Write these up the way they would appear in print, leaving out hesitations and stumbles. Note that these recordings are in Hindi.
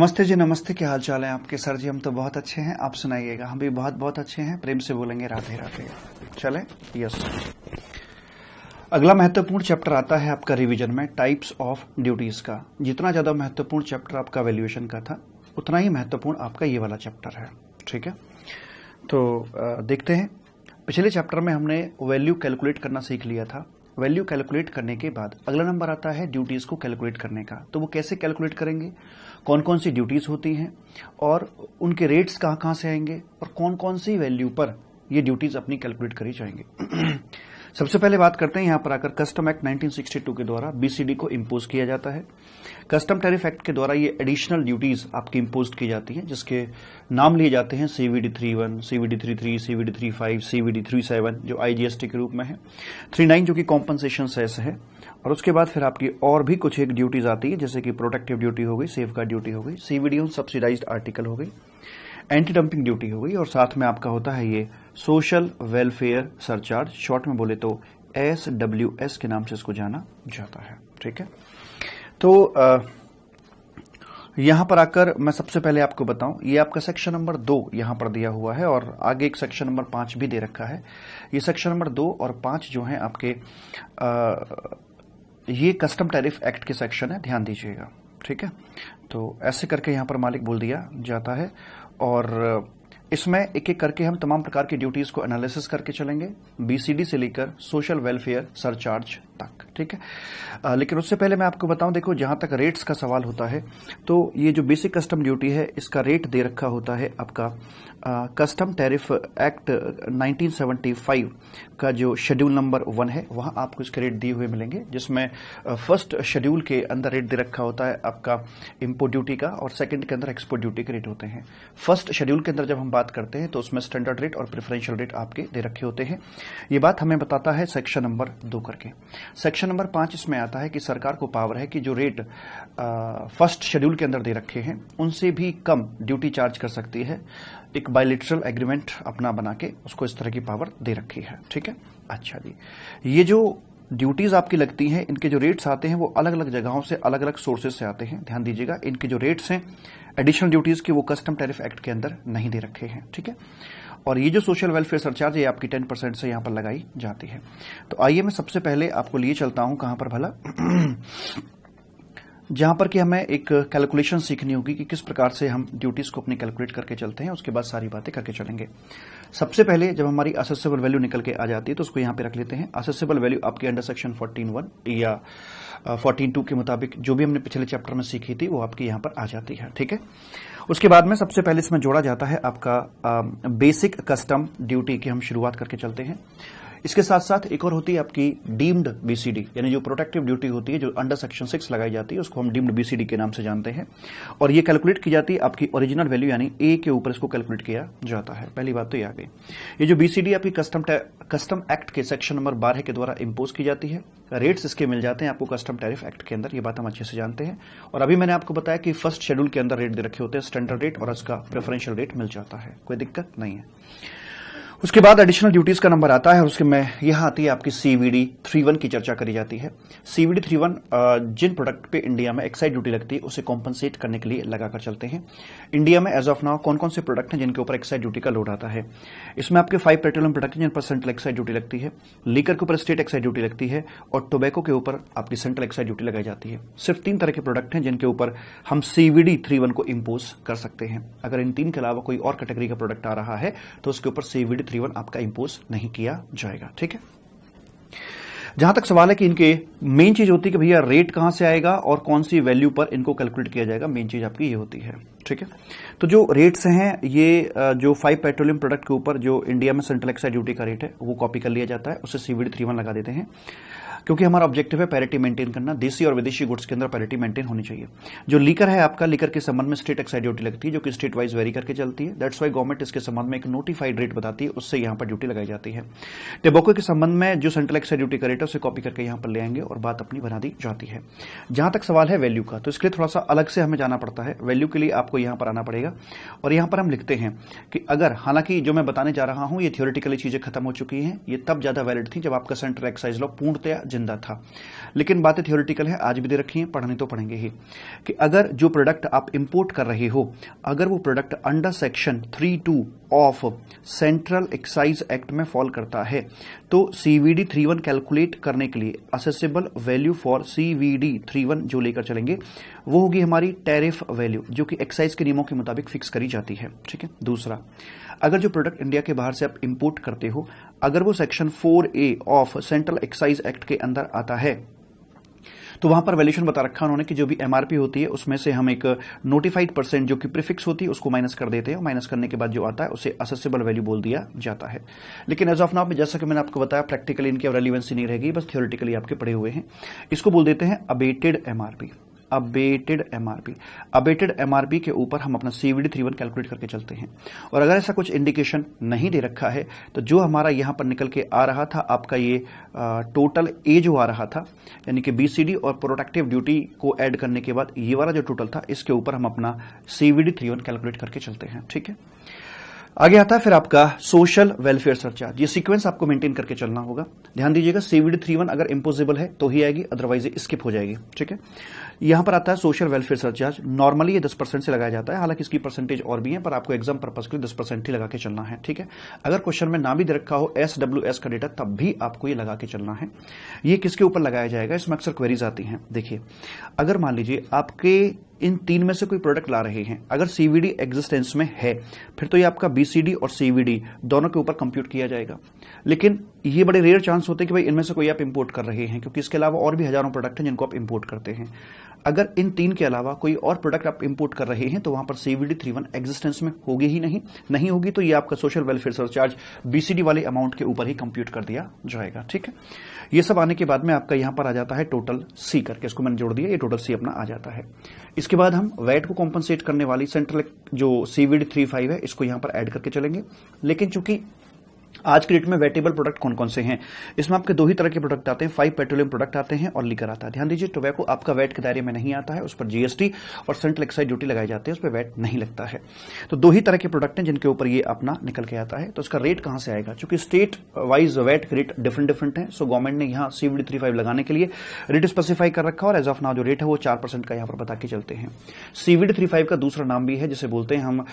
नमस्ते जी, नमस्ते। क्या हाल चाल है आपके? सर जी हम तो बहुत अच्छे हैं, आप सुनाइएगा। हम भी बहुत बहुत अच्छे हैं। प्रेम से बोलेंगे राधे राधे। चले। यस। अगला महत्वपूर्ण चैप्टर आता है आपका रिवीजन में, टाइप्स ऑफ ड्यूटीज का। जितना ज्यादा महत्वपूर्ण चैप्टर आपका वैल्यूएशन का था, उतना ही महत्वपूर्ण आपका ये वाला चैप्टर है। ठीक है, तो देखते हैं। पिछले चैप्टर में हमने वैल्यू कैलकुलेट करना सीख लिया था। वैल्यू कैलकुलेट करने के बाद अगला नंबर आता है ड्यूटीज को कैलकुलेट करने का। तो वो कैसे कैलकुलेट करेंगे, कौन कौन सी ड्यूटीज होती हैं और उनके रेट्स कहाँ कहाँ से आएंगे और कौन कौन सी वैल्यू पर ये ड्यूटीज अपनी कैलकुलेट करी जाएंगे। सबसे पहले बात करते हैं यहां पर आकर कस्टम एक्ट 1962 के द्वारा बीसीडी को इम्पोज किया जाता है। कस्टम टैरिफ एक्ट के द्वारा ये एडिशनल ड्यूटीज आपकी इम्पोज की जाती हैं, जिसके नाम लिए जाते हैं सीवीडी 31, सीवीडी 33, सीवीडी 35, सीवीडी 37 जो आईजीएसटी के रूप में है, 39 जो कि कॉम्पनसेशन सेस है, और उसके बाद फिर आपकी और भी कुछ एक ड्यूटीज आती है, जैसे कि प्रोटेक्टिव ड्यूटी हो गई, सेफ गार्ड ड्यूटी हो गई, सीवीडी ऑन सब्सिडाइज्ड आर्टिकल हो गई, एंटी डंपिंग ड्यूटी हो गई, और साथ में आपका होता है ये सोशल वेलफेयर सरचार्ज, शॉर्ट में बोले तो SWS के नाम से इसको जाना जाता है। ठीक है, तो यहां पर आकर मैं सबसे पहले आपको बताऊं, ये आपका सेक्शन नंबर 2 यहां पर दिया हुआ है और आगे एक सेक्शन नंबर 5 भी दे रखा है। ये सेक्शन नंबर 2 और 5 जो है आपके ये कस्टम टैरिफ एक्ट के सेक्शन है, ध्यान दीजिएगा। ठीक है, तो ऐसे करके यहां पर मालिक बोल दिया जाता है और इसमें एक एक करके हम तमाम प्रकार की ड्यूटीज को एनालिसिस करके चलेंगे, बीसीडी से लेकर सोशल वेलफेयर सरचार्ज तक। ठीक है, लेकिन उससे पहले मैं आपको बताऊं, देखो जहां तक रेट्स का सवाल होता है तो ये जो बेसिक कस्टम ड्यूटी है इसका रेट दे रखा होता है आपका कस्टम टैरिफ एक्ट 1975 का जो शेड्यूल नंबर 1 है, वहां आपको इसके रेट दिए हुए मिलेंगे, जिसमें फर्स्ट शेड्यूल के अंदर रेट दे रखा होता है आपका इंपोर्ट ड्यूटी का और सेकंड के अंदर एक्सपोर्ट ड्यूटी के रेट होते हैं। फर्स्ट शेड्यूल के अंदर जब हम बात करते हैं तो उसमें स्टैंडर्ड रेट और प्रेफरेंशियल रेट आपके दे रखे होते हैं। ये बात हमें बताता है सेक्शन नंबर 2 करके। सेक्शन नंबर 5 इसमें आता है कि सरकार को पावर है कि जो रेट फर्स्ट शेड्यूल के अंदर दे रखे हैं उनसे भी कम ड्यूटी चार्ज कर सकती है। एक बायलैटरल एग्रीमेंट अपना बना के उसको इस तरह की पावर दे रखी है। ठीक है, अच्छा जी, ये जो ड्यूटीज आपकी लगती हैं, इनके जो रेट्स आते हैं वो अलग अलग जगहों से, अलग अलग सोर्सेज से आते हैं। ध्यान दीजिएगा, इनके जो रेट्स हैं एडिशनल ड्यूटीज के, वो कस्टम टैरिफ एक्ट के अंदर नहीं दे रखे हैं। ठीक है, और ये जो सोशल वेलफेयर सरचार्ज है आपकी 10% से यहां पर लगाई जाती है। तो आइए मैं सबसे पहले आपको लिए चलता हूं कहां पर भला, जहां पर कि हमें एक कैलकुलेशन सीखनी होगी कि किस प्रकार से हम ड्यूटीज को अपनी कैलकुलेट करके चलते हैं, उसके बाद सारी बातें करके चलेंगे। सबसे पहले जब हमारी असेसेबल वैल्यू निकल के आ जाती है तो उसको यहां पे रख लेते हैं। असेसेबल वैल्यू आपके अंडर सेक्शन 14(1) या 14(2) के मुताबिक जो भी हमने पिछले चैप्टर में सीखी थी वो आपकी यहां पर आ जाती है। ठीक है, उसके बाद में सबसे पहले इसमें जोड़ा जाता है आपका बेसिक कस्टम ड्यूटी की हम शुरुआत करके चलते हैं। इसके साथ साथ एक और होती है आपकी डीम्ड बीसीडी, यानी जो प्रोटेक्टिव ड्यूटी होती है जो अंडर सेक्शन 6 लगाई जाती है, उसको हम डीम्ड बीसीडी के नाम से जानते हैं। और ये कैलकुलेट की जाती है आपकी ओरिजिनल वैल्यू यानी ए के ऊपर इसको कैलकुलेट किया जाता है। पहली बात तो ये आ गई। ये जो बीसीडी आपकी कस्टम एक्ट के सेक्शन नंबर 12 के द्वारा इम्पोज की जाती है। रेट्स इसके मिल जाते हैं आपको कस्टम टैरिफ एक्ट के अंदर, ये बात हम अच्छे से जानते हैं। और अभी मैंने आपको बताया कि फर्स्ट शेड्यूल के अंदर रेट दे रखे होते हैं, स्टैंडर्ड रेट और उसका प्रेफरेंशियल रेट मिल जाता है, कोई दिक्कत नहीं है। उसके बाद एडिशनल ड्यूटीज का नंबर आता है और उसके में यहां आती है आपकी सीवीडी 31 की चर्चा करी जाती है। सीवीडी 31 जिन प्रोडक्ट पे इंडिया में एक्साइज ड्यूटी लगती है उसे कॉम्पनसेट करने के लिए लगाकर चलते हैं। इंडिया में एज ऑफ नाउ कौन कौन से प्रोडक्ट हैं जिनके ऊपर एक्साइज ड्यूटी का लोड आता है? इसमें आपके 5 पेट्रोलियम प्रोडक्ट जिन पर सेंट्रल एक्साइज ड्यूटी लगती है, लीकर के ऊपर स्टेट एक्साइज ड्यूटी लगती है और टोबैको के ऊपर आपकी सेंट्रल एक्साइज ड्यूटी लगाई जाती है। सिर्फ 3 तरह के प्रोडक्ट हैं जिनके ऊपर हम सीवीडी 31 को इम्पोज कर सकते हैं। अगर इन 3 के अलावा कोई और कैटेगरी का प्रोडक्ट आ रहा है तो उसके ऊपर सीवीडी 31 आपका इम्पोज नहीं किया जाएगा। ठीक है, जहां तक सवाल है कि इनके मेन चीज होती है कि भैया रेट कहां से आएगा और कौन सी वैल्यू पर इनको कैलकुलेट किया जाएगा, मेन चीज आपकी ये होती है। ठीक है, तो जो रेट्स हैं ये जो 5 पेट्रोलियम प्रोडक्ट के ऊपर जो इंडिया में सेंट्रल एक्साइज ड्यूटी का रेट है वो कॉपी कर लिया जाता है, उससे सीवीडी 31 लगा देते हैं, क्योंकि हमारा ऑब्जेक्टिव है पैरिटी मेंटेन करना। देसी और विदेशी गुड्स के अंदर पैरिटी मेंटेन होनी चाहिए। जो लीकर है आपका, लीकर के संबंध में स्टेट एक्साइज ड्यूटी लगती है जो कि स्टेट वाइज वेरी करके चलती है। दैट्स वाई गवर्नमेंट इसके संबंध में एक नोटिफाइड रेट बताती है, उससे यहां पर ड्यूटी लगाई जाती है। टेबोको के संबंध में जो सेंट्रल एक्साइज ड्यूटी का रेट है उसे कॉपी करके यहां पर ले आएंगे और बात अपनी बना दी जाती है। जहां तक सवाल है वैल्यू का, तो इसके लिए थोड़ा सा अलग से हमें जाना पड़ता है। वैल्यू के लिए आपको आपको यहां पर आना पड़ेगा और यहां पर हम लिखते हैं कि अगर, हालांकि जो मैं बताने जा रहा हूं ये थियोरेटिकली चीजें खत्म हो चुकी हैं, ये तब ज्यादा वैलिड थी जब आपका सेंट्रल एक्साइज लॉ पूर्णतया जिंदा था, लेकिन बातें थियोरेटिकल है, आज भी दे रखी है, पढ़ने तो पढ़ेंगे ही, कि अगर जो प्रोडक्ट आप इंपोर्ट कर रहे हो, अगर वो product under section 3(2) of central excise act में फॉल करता है तो CVD 3(1) कैलकुलेट करने के लिए असेसेबल वैल्यू फॉर CVD 3(1) जो लेकर चलेंगे वो होगी हमारी टैरिफ वैल्यू, जो कि एक्साइज के नियमों के मुताबिक फिक्स करी जाती है। ठीक है। दूसरा, अगर जो प्रोडक्ट इंडिया के बाहर से आप इंपोर्ट करते हो, अगर वो section 4A of central excise act के अंदर आता है तो वहां पर वैल्यूएशन बता रखा उन्होंने कि जो भी MRP होती है उसमें से हम एक नोटिफाइड परसेंट जो कि प्रीफिक्स होती है उसको माइनस कर देते हैं, माइनस करने के बाद जो आता है उसे असेसेबल वैल्यू बोल दिया जाता है। लेकिन एज ऑफ नाउ में, जैसा कि मैंने आपको बताया, प्रैक्टिकली इनकी रेलिवेंसी नहीं रहेगी, बस थियोरेटिकली आपके पढ़े हुए हैं। इसको बोल देते हैं अबेटेड MRP। अबेटेड MRP के ऊपर हम अपना CVD 3(1) कैलकुलेट करके चलते हैं। और अगर ऐसा कुछ इंडिकेशन नहीं दे रखा है तो जो हमारा यहां पर निकल के आ रहा था आपका ये टोटल ए जो आ रहा था, यानी कि BCD और प्रोटेक्टिव ड्यूटी को ऐड करने के बाद ये वाला जो टोटल था, इसके ऊपर हम अपना CVD 3(1) कैलकुलेट करके चलते हैं। ठीक है। आगे आता है फिर आपका सोशल वेलफेयर सरचार्ज। ये सीक्वेंस आपको मेंटेन करके चलना होगा। ध्यान दीजिएगा, CVD 3(1) अगर इंपोजेबल है तो ही आएगी, अदरवाइज स्किप हो जाएगी। ठीक है। यहां पर आता है सोशल वेलफेयर सरचार्ज। नॉर्मली ये 10% से लगाया जाता है, हालांकि इसकी परसेंटेज और भी है, पर आपको एग्जाम पर्पज के लिए 10% ही लगा के चलना है। ठीक है। अगर क्वेश्चन में ना भी दे रखा हो SWS का डेटा, तब भी आपको ये लगा के चलना है। ये किसके ऊपर लगाया जाएगा, इसमें अक्सर क्वेरीज आती हैं। देखिए, अगर मान लीजिए आपके इन 3 में से कोई प्रोडक्ट ला रहे हैं, अगर CVD एग्जिस्टेंस में है, फिर तो ये आपका BCD और CVD दोनों के ऊपर कंप्यूट किया जाएगा। लेकिन ये बड़े रेयर चांस होते हैं कि भाई इनमें से कोई आप इंपोर्ट कर रहे हैं, क्योंकि इसके अलावा और भी हजारों प्रोडक्ट हैं जिनको आप इंपोर्ट करते हैं। अगर इन 3 के अलावा कोई और प्रोडक्ट आप इंपोर्ट कर रहे हैं तो वहां पर CVD 3(1) एग्जिस्टेंस में होगी ही नहीं होगी तो ये आपका सोशल वेलफेयर सरचार्ज BCD वाले अमाउंट के ऊपर ही कंप्यूट कर दिया जाएगा। ठीक है। ये सब आने के बाद में आपका यहां पर आ जाता है टोटल C करके, इसको मैंने जोड़ दिया, ये टोटल C अपना आ जाता है। इसके बाद हम वैट को कॉम्पनसेट करने वाली सेंट्रल जो CVD 3(5) है, इसको यहां पर ऐड करके चलेंगे। लेकिन चूंकि आज के डेट में वेटेबल प्रोडक्ट कौन कौन से हैं, इसमें आपके 2 ही तरह के प्रोडक्ट आते हैं, 5 पेट्रोलियम प्रोडक्ट आते हैं और लिकर आता है। ध्यान दीजिए, टोबैको आपका वैट के दायरे में नहीं आता है, उस पर GST और सेंट्रल एक्साइज ड्यूटी लगाई जाती है, उस पर वैट नहीं लगता है। तो 2 ही तरह के प्रोडक्ट हैं जिनके ऊपर ये अपना निकल के आता है। तो इसका रेट कहां से आएगा, चूंकि state wise VAT rate different है, सो गवर्नमेंट ने यहाँ CVD 3(5) लगाने के लिए रेट स्पेसिफाई कर रखा और एज ऑफ नाउ जो रेट है वो 4% का यहाँ पर बता के चलते हैं। CVD 3(5) का दूसरा नाम भी है, जिसे बोलते हैं हम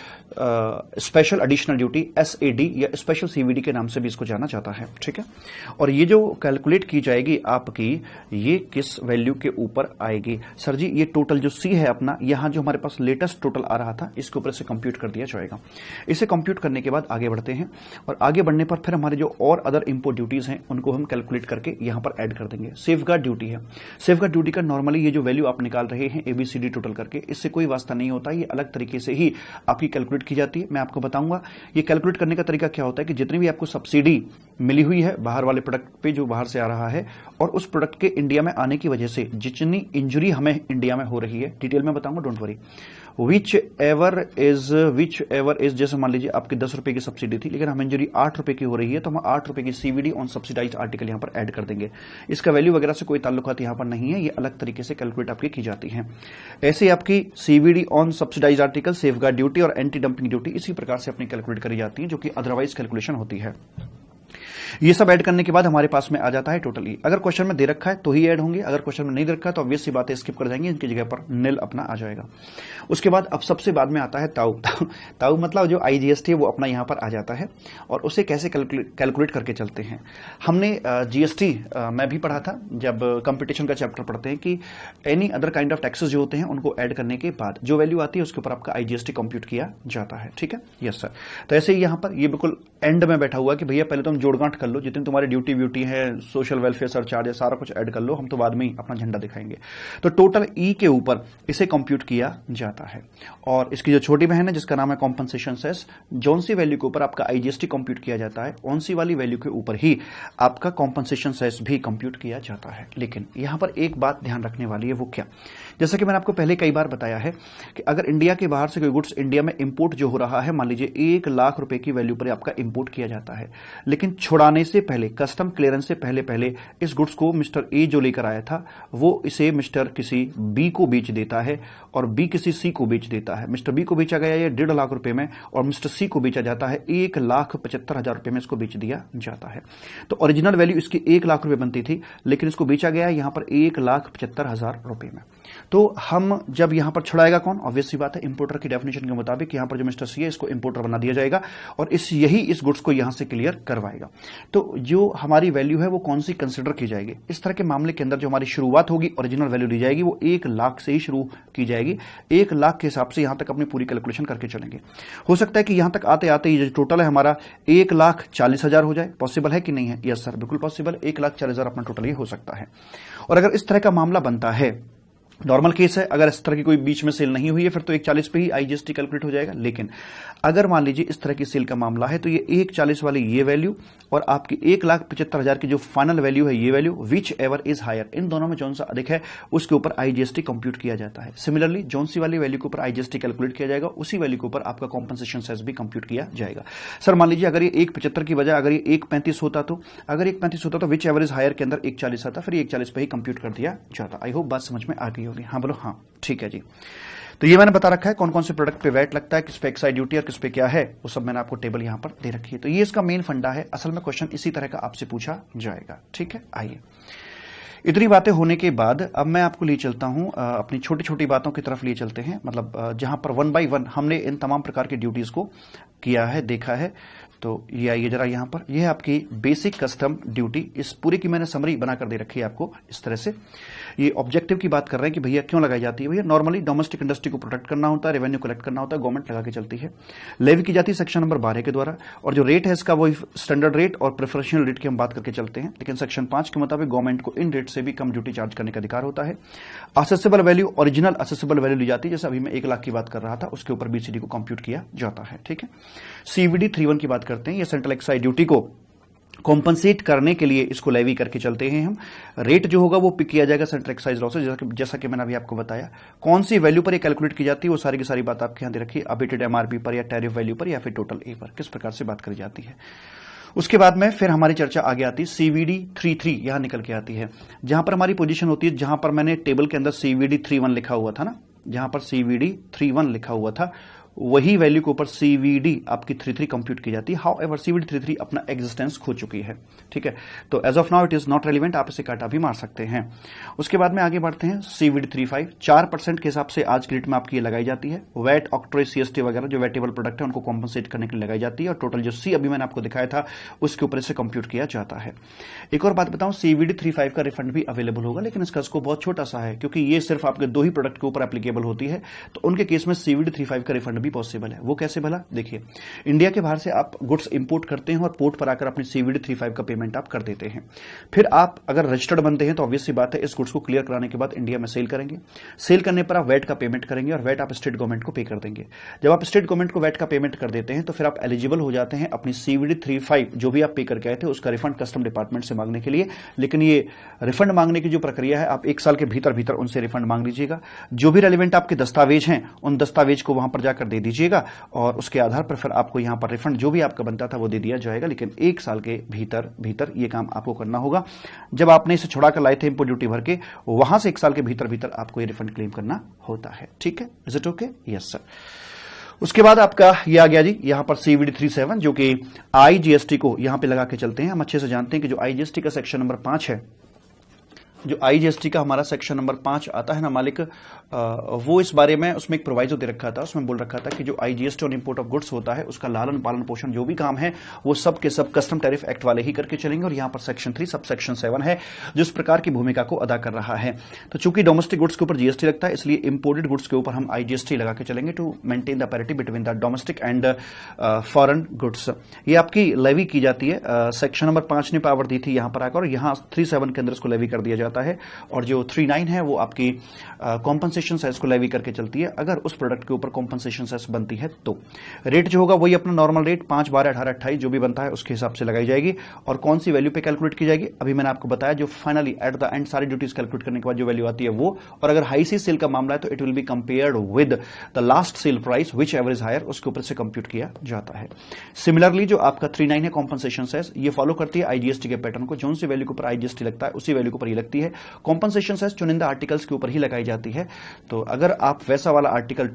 स्पेशल एडिशनल ड्यूटी, SAD, या स्पेशल CVD के नाम से भी इसको जाना जाता है। ठीक है। और ये जो कैलकुलेट की जाएगी आपकी, ये किस वैल्यू के ऊपर आएगी, सर जी ये टोटल जो C है अपना, यहां जो हमारे पास लेटेस्ट टोटल आ रहा था, इसके ऊपर से कंप्यूट कर दिया जाएगा। इसे कंप्यूट करने के बाद आगे बढ़ते हैं और आगे बढ़ने पर फिर हमारे जो और अदर इंपोर्ट ड्यूटीज हैं उनको हम कैलकुलेट करके यहां पर ऐड कर देंगे। सेफगार्ड ड्यूटी है, सेफगार्ड ड्यूटी का नॉर्मली ये जो वैल्यू आप निकाल रहे हैं ABCD टोटल करके, इससे कोई वास्ता नहीं होता, ये अलग तरीके से ही आपकी कैलकुलेट की जाती है। मैं आपको बताऊंगा ये कैलकुलेट करने का तरीका क्या होता है कि जितनी भी आपको सब्सिडी मिली हुई है बाहर वाले प्रोडक्ट पे जो बाहर से आ रहा है, और उस प्रोडक्ट के इंडिया में आने की वजह से जितनी इंजरी हमें इंडिया में हो रही है, डिटेल में बताऊंगा, don't worry. Which ever is, जैसे मान लीजिए आपकी 10 रुपए की सब्सिडी थी, लेकिन हमें इंजरी 8 रुपए की हो रही है, तो हम 8 रुपए की CVD ऑन सब्सिडाइज्ड आर्टिकल यहां पर ऐड कर देंगे। इसका वैल्यू वगैरह से कोई ताल्लुकात यहां पर नहीं है, ये अलग तरीके से कैलकुलेट आपकी की जाती है। ऐसे आपकी CVD on subsidised article, safeguard duty और एंटी डंपिंग ड्यूटी इसी प्रकार से अपनी कैलकुलेट करी जाती है, जो कि अदरवाइज कैलकुलेशन होती है। ये सब ऐड करने के बाद हमारे पास में आ जाता है टोटल ई। अगर क्वेश्चन में दे रखा है तो ही ऐड होंगे, अगर क्वेश्चन में नहीं दे रखा है तो ऑब्वियस सी बात है स्किप कर जाएंगे, इनकी जगह पर निल अपना आ जाएगा। उसके बाद अब सबसे बाद में आता है ताऊ। ताऊ मतलब जो IGST है वो अपना यहां पर आ जाता है और उसे कैसे कैलकुलेट करके चलते हैं। हमने GST में भी पढ़ा था जब कंपटीशन का चैप्टर पढ़ते हैं कि any other kind of taxes जो होते हैं उनको ऐड करने के बाद जो वैल्यू आती है उसके ऊपर आपका IGST कंप्यूट किया जाता है। ठीक है, यस सर। तो ऐसे ही यहां पर ये बिल्कुल एंड में बैठा हुआ कि भैया पहले तुम जोड़गांठ कर लो, जितनी तुम्हारी ड्यूटी व्यूटी है, सोशल वेलफेयर सरचार्ज है, सारा कुछ ऐड कर लो, हम तो बाद में ही अपना झंडा दिखाएंगे। तो टोटल ई के ऊपर इसे कंप्यूट किया जाता है और इसकी जो छोटी बहन है जिसका नाम है कॉम्पनसेशन सेस, जौन सी वैल्यू के ऊपर आपका IGST कंप्यूट किया जाता है उन सी वाली वैल्यू के ऊपर ही आपका कॉम्पनसेशन सेस भी कंप्यूट किया जाता है। लेकिन यहां पर एक बात ध्यान रखने वाली है, वो क्या, जैसा कि मैंने आपको पहले कई बार बताया है कि अगर इंडिया के बाहर से कोई गुड्स इंडिया में इंपोर्ट जो हो रहा है, मान लीजिए 1 लाख रुपए की वैल्यू पर आपका इंपोर्ट किया जाता है, लेकिन छुड़ाने से पहले, कस्टम क्लियरेंस से पहले पहले इस गुड्स को मिस्टर ए जो लेकर आया था वो इसे मिस्टर किसी बी को बेच देता है और बी किसी सी को बेच देता है। मिस्टर बी को बेचा गया ये 1.5 लाख रुपए में और मिस्टर सी को बेचा जाता है 1,75,000 रुपए में इसको बेच दिया जाता है। तो ओरिजिनल वैल्यू इसकी 1 लाख रुपए बनती थी, लेकिन इसको बेचा गया है यहां पर 1,75,000 रुपए में। तो हम जब यहां पर छुड़ाएगा कौन, ऑब्वियस सी बात है इंपोर्टर की डेफिनेशन के मुताबिक यहां पर जो मिस्टर सी है इसको इंपोर्टर बना दिया जाएगा और इस गुड्स को यहां से क्लियर करवाएगा। तो जो हमारी वैल्यू है वो कौन सी कंसिडर की जाएगी, इस तरह के मामले के अंदर जो हमारी शुरुआत होगी ओरिजिनल वैल्यू ली जाएगी वो 1 लाख से ही शुरू की जाएगी। 1 लाख के हिसाब से यहां तक अपनी पूरी कैलकुलेशन करके चलेंगे। हो सकता है कि यहां तक आते आते ये जो टोटल है हमारा 1,40,000 हो जाए, पॉसिबल है कि नहीं है? यस सर, बिल्कुल पॉसिबल, 1,40,000 अपना टोटल ये हो सकता है। और अगर इस तरह का मामला बनता है, नॉर्मल केस है, अगर इस तरह की कोई बीच में सेल नहीं हुई है फिर तो 1,40 पे ही आईजीएसटी कैलकुलेट हो जाएगा। लेकिन अगर मान लीजिए इस तरह की सेल का मामला है तो ये 1,40 वाली ये वैल्यू और आपकी 1,75,000 की जो फाइनल वैल्यू है ये value, whichever is higher, इन दोनों में जौन सा अधिक है उसके ऊपर आईजीएसटी कंप्यूट किया जाता है। सिमिलरली जौन सी वाली वैल्यू के ऊपर आईजीएसटी कैलकुलेट किया जाएगा उसी वैल्यू के ऊपर आपका कॉम्पनसेशन सेस भी कंप्यूट किया जाएगा। सर मान लीजिए अगर ये 1,75 की बजाय अगर ये 1,35 होता तो, अगर 1,35 होता तो विच एवर इज हायर के अंदर 1,40 आता, फिर 1,40 पे ही कंप्यूट कर दिया जाता। आई होप बात समझ में आ गई होगी। हाँ बोलो, हाँ ठीक है जी। तो ये मैंने बता रखा है कौन कौन से प्रोडक्ट पे वैट लगता है, किस पे एक्साइज ड्यूटी और किस पे क्या है, वो सब मैंने आपको टेबल यहां पर दे रखी है। तो ये इसका मेन फंडा है। असल में क्वेश्चन इसी तरह का आपसे पूछा जाएगा। ठीक है, आइए इतनी बातें होने के बाद अब मैं आपको ले चलता हूं अपनी छोटी छोटी बातों की तरफ ले चलते हैं। मतलब जहां पर 1 बाय 1 हमने इन तमाम प्रकार की ड्यूटीज को किया है, देखा है। तो ये आइए जरा यहां पर, यह है आपकी बेसिक कस्टम ड्यूटी। इस पूरी की मैंने समरी बनाकर दे रखी है आपको इस तरह से। ये ऑब्जेक्टिव की बात कर रहे हैं कि भैया क्यों लगाई जाती है। भैया नॉर्मली डोमेस्टिक इंडस्ट्री को प्रोटेक्ट करना होता है, रेवेन्यू कलेक्ट करना होता है, गवर्नमेंट लगा के चलती है। लेवी की जाती है सेक्शन नंबर 12 के द्वारा और जो रेट है इसका वही स्टैंडर्ड रेट और प्रेफरेंशियल रेट की हम बात करके चलते हैं। लेकिन सेक्शन 5 के मुताबिक गवर्नमेंट को इन रेट से भी कम ड्यूटी चार्ज करने का अधिकार होता है। Assessable value, original assessable value ली जाती है, जैसे अभी मैं 1 लाख की बात कर रहा था, उसके ऊपर बीसीडी को कंप्यूट किया जाता है। ठीक है, सीवीडी 31 की बात करते हैं। ये सेंट्रल एक्साइज ड्यूटी को कॉम्पनसेट करने के लिए इसको लेवी करके चलते हैं हम। रेट जो होगा वो पिक किया जाएगा सेंट्रल एक्साइज लॉ से, जैसा कि मैंने अभी आपको बताया। कौन सी वैल्यू पर ये कैलकुलेट की जाती है वो सारी की सारी बात आपके यहां दे रखी है। अबेटेड एमआरपी पर या टैरिफ वैल्यू पर या फिर टोटल ए पर किस प्रकार से बात करी जाती है। उसके बाद में फिर हमारी चर्चा आगे आती है सीवीडी 33 यहां निकल के आती है, जहां पर हमारी पोजीशन होती है, जहां पर मैंने टेबल के अंदर सीवीडी 31 लिखा हुआ था ना, जहां पर सीवीडी 31 लिखा हुआ था वही वैल्यू के ऊपर सीवीडी आपकी 33 कंप्यूट की जाती है। हाउएवर सीवीडी 33 अपना एग्जिस्टेंस खो चुकी है। ठीक है, तो as of now it is not relevant, आप इसे काटा भी मार सकते हैं। उसके बाद में आगे बढ़ते हैं। सीवीडी 35 4% के हिसाब से आज की डेट में आपकी लगाई जाती है। वैट, ऑक्ट्रॉय, सीएसटी वगैरह जो वेटेबल प्रोडक्ट है उनको कॉम्पनसेट करने के लिए लगाई जाती है और टोटल जो सी अभी मैंने आपको दिखाया था उसके ऊपर इसे कंप्यूट किया जाता है। एक और बात बताऊं, सीवीडी 35 का रिफंड भी अवेलेबल होगा, लेकिन इसका स्कोप बहुत छोटा सा है क्योंकि ये सिर्फ आपके 2 ही प्रोडक्ट के ऊपर एप्लीकेबल होती है। तो उनके केस में सीवीडी 35 का रिफंड भी पॉसिबल है। वो कैसे भला, देखिए इंडिया के बाहर से आप गुड्स इंपोर्ट करते हैं और पोर्ट पर आकर अपनी सीवीडी 35 का पेमेंट आप कर देते हैं। फिर आप अगर रजिस्टर्ड बनते हैं तो ऑब्वियस सी बात है इस गुड्स को क्लियर कराने के बाद इंडिया में सेल करेंगे। सेल करने पर आप वैट का पेमेंट करेंगे और वैट आप स्टेट गवर्नमेंट को पे कर देंगे। जब आप स्टेट गवर्नमेंट को वैट का पेमेंट कर देते हैं तो फिर आप एलिजिबल हो जाते हैं अपनी सीवीडी 35 जो भी आप पे करके आए थे उसका रिफंड कस्टम डिपार्टमेंट से मांगने के लिए। लेकिन ये रिफंड मांगने की जो प्रक्रिया है आप 1 साल के भीतर भीतर उनसे रिफंड मांग लीजिएगा। जो भी रेलिवेंट आपके दस्तावेज हैं उन दस्तावेज को वहां पर जाकर दे दीजिएगा और उसके आधार पर फिर आपको यहां पर रिफंड जो भी आपका बनता था वो दे दिया जाएगा। लेकिन 1 साल के भीतर भीतर ये काम आपको करना होगा। जब आपने इसे छुड़ा कर लाए थे इंपोर्ट ड्यूटी भर के, वहां से 1 साल के भीतर भीतर आपको ये रिफंड क्लेम करना होता है। ठीक है, is it okay? Yes sir. उसके बाद आपका ये आ गया जी यहां पर सीवीडी 37 जो कि आईजीएसटी को यहां पे लगा के चलते हैं। हम अच्छे से जानते हैं कि जो आईजीएसटी का सेक्शन नंबर 5 है, जो आईजीएसटी का हमारा सेक्शन नंबर 5 आता है ना मालिक, वो इस बारे में उसमें एक प्रोवाइजो दे रखा था। उसमें बोल रखा था कि जो आईजीएसटी और इंपोर्ट ऑफ गुड्स होता है उसका लालन पालन पोषण जो भी काम है वो सब के सब कस्टम टैरिफ एक्ट वाले ही करके चलेंगे। और यहां पर सेक्शन 3 सब सेक्शन 7 है जो इस प्रकार की भूमिका को अदा कर रहा है। तो चूंकि डोमेस्टिक गुड्स के ऊपर जीएसटी लगता है इसलिए इंपोर्टेड गुड्स के ऊपर हम आईजीएसटी लगा के चलेंगे to maintain the parity between the domestic and foreign goods. ये आपकी लेवी की जाती है। सेक्शन नंबर 5 ने पावर दी थी यहां पर आकर और यहां 37 के अंदर इसको लेवी कर दिया जाता है। और जो 39 है वो आपकी कॉम्पनसेशन कॉम्पनसेशन सेस को लेवी करके चलती है अगर उस प्रोडक्ट के ऊपर कॉम्पनसेशन सेस बनती है तो रेट जो होगा वही अपना नॉर्मल रेट 5, 12, 18, 28 जो भी बनता है उसके हिसाब से लगाई जाएगी। और कौन सी वैल्यू पे कैलकुलेट की जाएगी, अभी मैंने आपको बताया, जो फाइनली एट द एंड सारी ड्यूटीज कैलकुलेट करने के बाद जो वैल्यू आती है वो। और अगर हाई सी सेल का मामला है तो it will be compared with the last sale price whichever is higher, उसके ऊपर से कंप्यूट किया जाता है। सिमिलरली जो आपका 39 है कॉम्पनसेशन सेस, ये फॉलो करती है आईजीएसटी के पैटर्न को, जो सी वैल्यू के ऊपर आईजीएसटी लगता है उसी वैल्यू के ऊपर ही लगती है। कॉम्पनसेशन सेस चुनिंदा आर्टिकल्स के ऊपर ही लगाई जाती है। तो अगर आप वैसा वाला आर्टिकल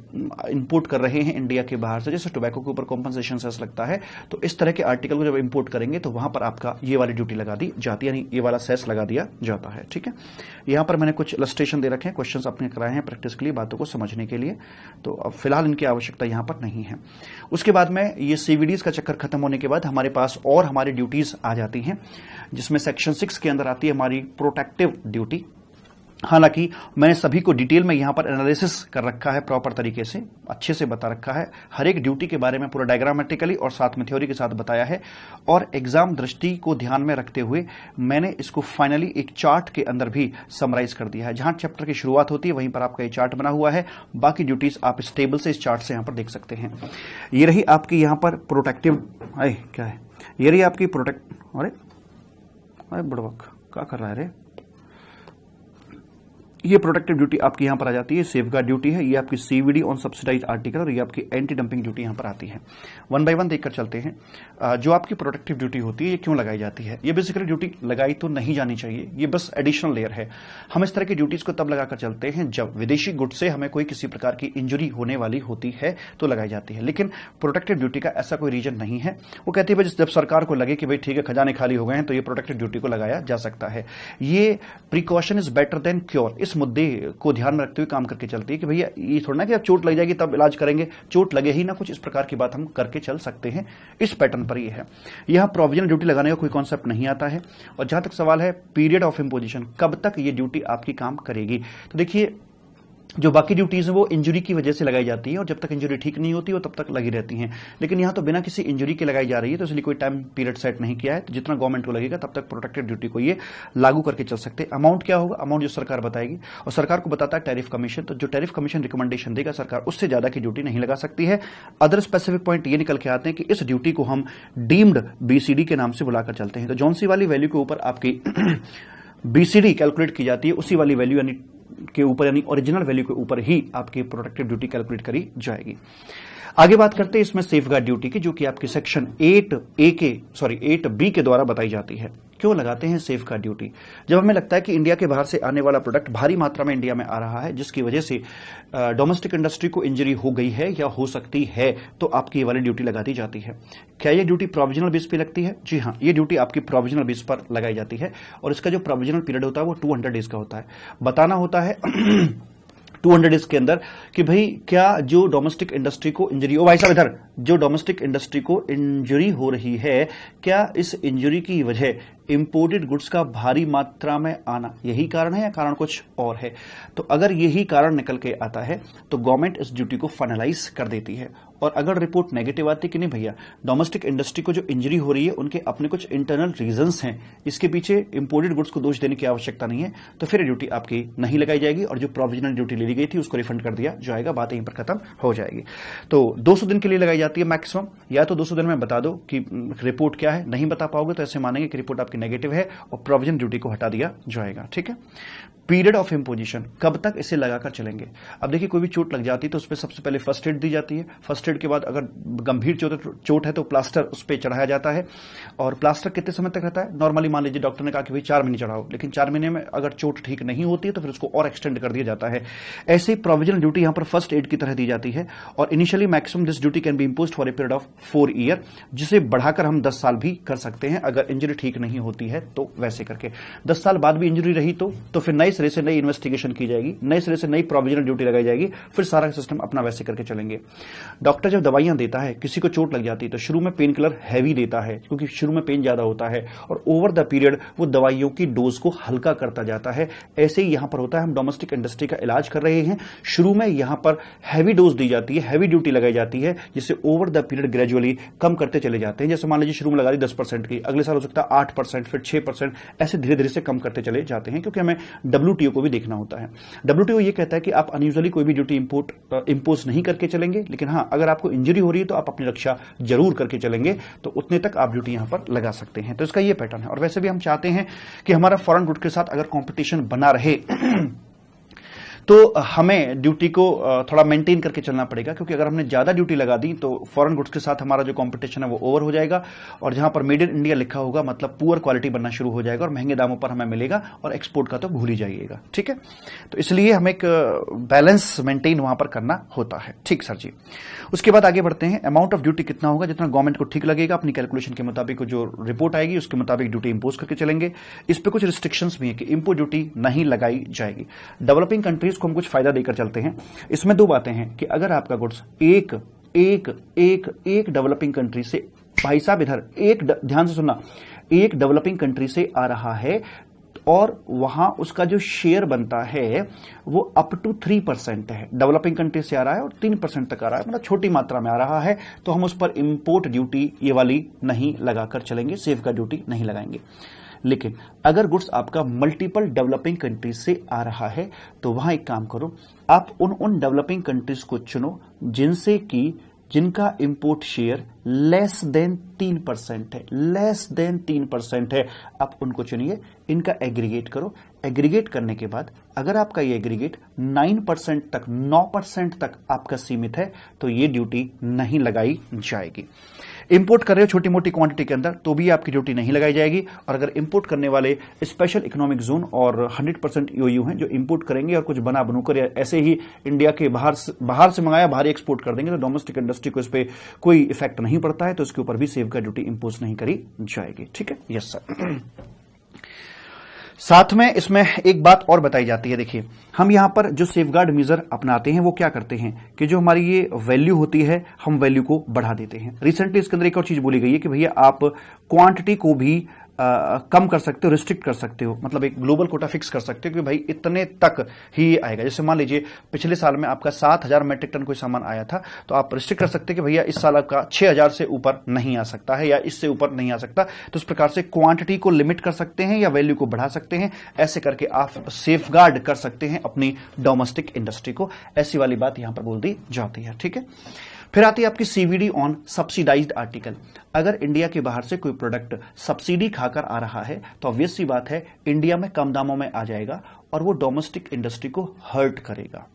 इंपोर्ट कर रहे हैं इंडिया के बाहर से, जैसे टोबैको के ऊपर कॉम्पनसेशन सेस लगता है, तो इस तरह के आर्टिकल को जब इंपोर्ट करेंगे तो वहां पर आपका ये वाली ड्यूटी लगा दी जाती है, यानी ये वाला सेस लगा दिया जाता है। ठीक है, यहां पर मैंने कुछ इलस्ट्रेशन दे रखे हैं, क्वेश्चंस अपने कराए हैं प्रैक्टिस के लिए, बातों को समझने के लिए, तो अब फिलहाल इनकी आवश्यकता यहां पर नहीं है। उसके बाद में ये सीवीडीज का चक्कर खत्म होने के बाद हमारे पास और हमारी ड्यूटीज आ जाती हैं, जिसमें सेक्शन 6 के अंदर आती है हमारी प्रोटेक्टिव ड्यूटी। हालांकि मैंने सभी को डिटेल में यहां पर एनालिसिस कर रखा है, प्रॉपर तरीके से अच्छे से बता रखा है, हर एक ड्यूटी के बारे में पूरा डायग्रामेटिकली और साथ में थ्योरी के साथ बताया है। और एग्जाम दृष्टि को ध्यान में रखते हुए मैंने इसको फाइनली एक चार्ट के अंदर भी समराइज कर दिया है। जहां चैप्टर की शुरुआत होती है वहीं पर आपका ये चार्ट बना हुआ है, बाकी ड्यूटीज आप इस टेबल से, इस चार्ट से यहां पर देख सकते हैं। ये रही आपकी यहां पर प्रोटेक्टिव, क्या है, ये रही आपकी अरे बड़वक क्या कर रहा है रे, ये प्रोटेक्टिव ड्यूटी आपकी यहां पर आ जाती है, सेफगार्ड ड्यूटी है, ये आपकी सीवीडी ऑन सब्सिडाइज्ड आर्टिकल, और ये आपकी एंटी डंपिंग ड्यूटी यहां पर आती है। वन बाय वन देखकर चलते हैं। जो आपकी प्रोटेक्टिव ड्यूटी होती है ये क्यों लगाई जाती है, ये बेसिकली ड्यूटी लगाई तो नहीं जानी चाहिए, ये बस एडिशनल लेयर है। हम इस तरह की ड्यूटीज को तब लगाकर चलते हैं जब विदेशी गुड से हमें कोई किसी प्रकार की इंजरी होने वाली होती है तो लगाई जाती है। लेकिन प्रोटेक्टिव ड्यूटी का ऐसा कोई रीजन नहीं है। वो कहती है जब सरकार को लगे कि भाई ठीक है खजाने खाली हो गए हैं तो ये प्रोटेक्टिव ड्यूटी को लगाया जा सकता है। ये precaution is better than cure, इस मुद्दे को ध्यान में रखते हुए काम करके चलती है कि भैया ये थोड़ा ना कि अब चोट लग जाएगी तब इलाज करेंगे, चोट लगे ही ना, कुछ इस प्रकार की बात हम करके चल सकते हैं। इस पैटर्न पर ये है। यहां प्रोविजनल ड्यूटी लगाने का कोई कॉन्सेप्ट नहीं आता है। और जहां तक सवाल है पीरियड ऑफ इंपोजिशन, कब तक ये ड्यूटी आपकी काम करेगी, तो देखिए जो बाकी ड्यूटीज हैं वो इंजरी की वजह से लगाई जाती है और जब तक इंजरी ठीक नहीं होती वो तब तक लगी रहती हैं। लेकिन यहां तो बिना किसी इंजरी के लगाई जा रही है, तो इसलिए कोई टाइम पीरियड सेट नहीं किया है, तो जितना गवर्नमेंट को लगेगा तब तक प्रोटेक्टेड ड्यूटी को ये लागू करके चल सकते हैं। अमाउंट क्या होगा, अमाउंट जो सरकार बताएगी, और सरकार को बताता है टैरिफ कमीशन, तो जो टैरिफ कमीशन रिकमेंडेशन देगा सरकार उससे ज्यादा की ड्यूटी नहीं लगा सकती है। अदर स्पेसिफिक पॉइंट ये निकल के आते हैं कि इस ड्यूटी को हम डीम्ड बीसीडी के नाम से बुलाकर चलते हैं। तो जौन सी वाली वैल्यू के ऊपर आपकी बीसीडी कैलकुलेट की जाती है उसी वाली वैल्यू यानी के ऊपर, यानी ओरिजिनल वैल्यू के ऊपर ही आपकी प्रोटेक्टिव ड्यूटी कैलकुलेट करी जाएगी। आगे बात करते हैं इसमें सेफगार्ड ड्यूटी की, जो कि आपके सेक्शन 8बी के द्वारा बताई जाती है। क्यों लगाते हैं सेफगार्ड ड्यूटी, जब हमें लगता है कि इंडिया के बाहर से आने वाला प्रोडक्ट भारी मात्रा में इंडिया में आ रहा है जिसकी वजह से डोमेस्टिक इंडस्ट्री को इंजरी हो गई है या हो सकती है, तो आपकी ये वाली ड्यूटी लगा दी जाती है। क्या ये ड्यूटी प्रोविजनल बेस पे लगती है? जी हाँ, ये ड्यूटी आपकी प्रोविजनल बेस पर लगाई जाती है और इसका जो प्रोविजनल पीरियड होता है वो 200 डेज का होता है। बताना होता है 200 डेज के अंदर कि भाई क्या जो डोमेस्टिक इंडस्ट्री को इंजरी, ओ भाई साहब इधर, जो डोमेस्टिक इंडस्ट्री को इंजरी हो रही है, क्या इस इंजरी की वजह इंपोर्टेड गुड्स का भारी मात्रा में आना यही कारण है या कारण कुछ और है? तो अगर यही कारण निकल के आता है तो गवर्नमेंट इस ड्यूटी को फाइनलाइज कर देती है। और अगर रिपोर्ट नेगेटिव आती कि नहीं भैया डोमेस्टिक इंडस्ट्री को जो इंजरी हो रही है उनके अपने कुछ इंटरनल रीजंस हैं, इसके पीछे इंपोर्टेड गुड्स को दोष देने की आवश्यकता नहीं है, तो फिर ड्यूटी आपकी नहीं लगाई जाएगी और जो प्रोविजनल ड्यूटी ली गई थी उसको रिफंड कर दिया जाएगा। बात यहीं पर खत्म हो जाएगी। तो 200 दिन के लिए लगाई जाती है मैक्सिमम, या तो 200 दिन में बता दो कि रिपोर्ट क्या है, नहीं बता पाओगे तो ऐसे मानेंगे कि रिपोर्ट आपकी नेगेटिव है और प्रोविजन ड्यूटी को हटा दिया जाएगा। ठीक है। पीरियड ऑफ इंपोजिशन, कब तक इसे लगाकर चलेंगे? अब देखिए कोई भी चोट लग जाती है तो उस पर सबसे पहले फर्स्ट एड दी जाती है। फर्स्ट एड के बाद अगर गंभीर चोट है तो प्लास्टर उस पर चढ़ाया जाता है। और प्लास्टर कितने समय तक रहता है? नॉर्मली मान लीजिए डॉक्टर ने कहा कि भाई 4 महीने चढ़ाओ, लेकिन 4 महीने में अगर चोट ठीक नहीं होती है तो फिर उसको और एक्सटेंड कर दिया जाता है। ऐसे प्रोविजनल ड्यूटी यहां पर फर्स्ट एड की तरह दी जाती है। और initially maximum this duty can be imposed for a period of 4 year, जिसे बढ़ाकर हम 10 साल भी कर सकते हैं अगर इंजरी ठीक नहीं होती है तो। वैसे करके 10 साल बाद भी इंजरी रही तो फिर नए सिरे से नई इन्वेस्टिगेशन की जाएगी, नए सिरे से नई प्रोविजनल ड्यूटी लगाई जाएगी, फिर सारा सिस्टम अपना वैसे करके चलेंगे। डॉक्टर जब दवाइयां देता है, किसी को चोट लग जाती है तो शुरू में पेन किलर हैवी देता है क्योंकि शुरू में पेन ज्यादा होता है और ओवर द पीरियड वो दवाइयों की डोज को हल्का करता जाता है। ऐसे ही यहां पर होता है, हम डोमेस्टिक इंडस्ट्री का इलाज कर रहे हैं, शुरू में यहां पर हैवी डोज दी जाती है, हैवी ड्यूटी लगाई जाती है, जिससे ओवर द पीरियड ग्रेजुअली कम करते चले जाते हैं। जैसे मान लीजिए शुरू में लगा दी 10% की, अगले साल हो सकता है 8%, 5%, फिर 6%, ऐसे धीरे धीरे से कम करते चले जाते हैं, क्योंकि हमें WTO को भी देखना होता है। WTO ये कहता है कि आप अनयूजुअली कोई भी ड्यूटी इंपोज नहीं करके चलेंगे, लेकिन हाँ, अगर आपको इंजरी हो रही है तो आप अपनी रक्षा जरूर करके चलेंगे, तो उतने तक आप ड्यूटी यहां पर लगा सकते हैं। तो इसका ये पैटर्न है। और वैसे भी हम चाहते हैं कि हमारा फॉरेन गुड के साथ अगर कंपटीशन बना रहे तो हमें ड्यूटी को थोड़ा मेंटेन करके चलना पड़ेगा, क्योंकि अगर हमने ज्यादा ड्यूटी लगा दी तो फॉरेन गुड्स के साथ हमारा जो कंपटीशन है वो ओवर हो जाएगा, और जहां पर मेड इन इंडिया लिखा होगा मतलब पुअर क्वालिटी बनना शुरू हो जाएगा और महंगे दामों पर हमें मिलेगा, और एक्सपोर्ट का तो भूल ही जाइएगा। ठीक है, तो इसलिए हमें एक बैलेंस मेंटेन वहां पर करना होता है। ठीक सर जी। उसके बाद आगे बढ़ते हैं। अमाउंट ऑफ ड्यूटी कितना होगा, जितना गवर्नमेंट को ठीक लगेगा, अपनी कैलकुलेशन के मुताबिक जो रिपोर्ट आएगी उसके मुताबिक ड्यूटी इंपोज करके चलेंगे। इस पे कुछ रिस्ट्रिक्शंस भी है कि इंपोर्ट ड्यूटी नहीं लगाई जाएगी। डेवलपिंग कंट्रीज को हम कुछ फायदा देकर चलते हैं। इसमें दो बातें हैं कि अगर आपका गुड्स एक डेवलपिंग कंट्री से, भाई साहब इधर एक ध्यान से सुनना, एक डेवलपिंग कंट्री से आ रहा है और वहां उसका जो शेयर बनता है वो अप टू 3% है। डेवलपिंग कंट्री से आ रहा है और 3% तक आ रहा है, मतलब छोटी मात्रा में आ रहा है, तो हम उस पर इंपोर्ट ड्यूटी ये वाली नहीं लगाकर चलेंगे, सेफ गार्ड ड्यूटी नहीं लगाएंगे। लेकिन अगर गुड्स आपका मल्टीपल डेवलपिंग कंट्रीज से आ रहा है तो वहां एक काम करो, आप उन डेवलपिंग कंट्रीज को चुनो जिनका इंपोर्ट शेयर लेस देन 3% है, लेस देन 3% है, आप उनको चुनिए, इनका एग्रीगेट करो। एग्रीगेट करने के बाद अगर आपका ये एग्रीगेट 9% तक आपका सीमित है तो ये ड्यूटी नहीं लगाई जाएगी। इंपोर्ट कर रहे हो छोटी मोटी क्वांटिटी के अंदर तो भी आपकी ड्यूटी नहीं लगाई जाएगी। और अगर इंपोर्ट करने वाले स्पेशल इकोनॉमिक जोन और 100% ईओयू हैं जो इंपोर्ट करेंगे और कुछ बना बनूकर ऐसे ही इंडिया के बाहर से मंगाया बाहर एक्सपोर्ट कर देंगे, तो डोमेस्टिक इंडस्ट्री को इस पर कोई इफेक्ट नहीं पड़ता है, तो इसके ऊपर भी सेफ गार्ड ड्यूटी इंपोज नहीं करी जाएगी। ठीक है, यस सर। साथ में इसमें एक बात और बताई जाती है। देखिए, हम यहां पर जो सेफगार्ड मेजर अपनाते हैं वो क्या करते हैं कि जो हमारी ये वैल्यू होती है हम वैल्यू को बढ़ा देते हैं। रिसेंटली इसके अंदर एक और चीज बोली गई है कि भैया आप क्वांटिटी को भी कम कर सकते हो, रिस्ट्रिक्ट कर सकते हो, मतलब एक ग्लोबल कोटा फिक्स कर सकते हो कि भाई इतने तक ही आएगा। जैसे मान लीजिए पिछले साल में आपका 7000 मेट्रिक टन कोई सामान आया था, तो आप रिस्ट्रिक्ट कर सकते हैं कि भैया इस साल आपका 6000 से ऊपर नहीं आ सकता है या इससे ऊपर नहीं आ सकता। तो इस प्रकार से क्वांटिटी को लिमिट कर सकते हैं या वैल्यू को बढ़ा सकते हैं। ऐसे करके आप सेफगार्ड कर सकते हैं अपनी डोमेस्टिक इंडस्ट्री को। ऐसी वाली बात यहां पर बोल दी जाती है। ठीक है, फिर आती है आपकी सीवीडी ऑन सब्सिडाइज्ड आर्टिकल। अगर इंडिया के बाहर से कोई प्रोडक्ट सब्सिडी खाकर आ रहा है तो ऑब्वियस सी बात है इंडिया में कम दामों में आ जाएगा और वो डोमेस्टिक इंडस्ट्री को हर्ट करेगा।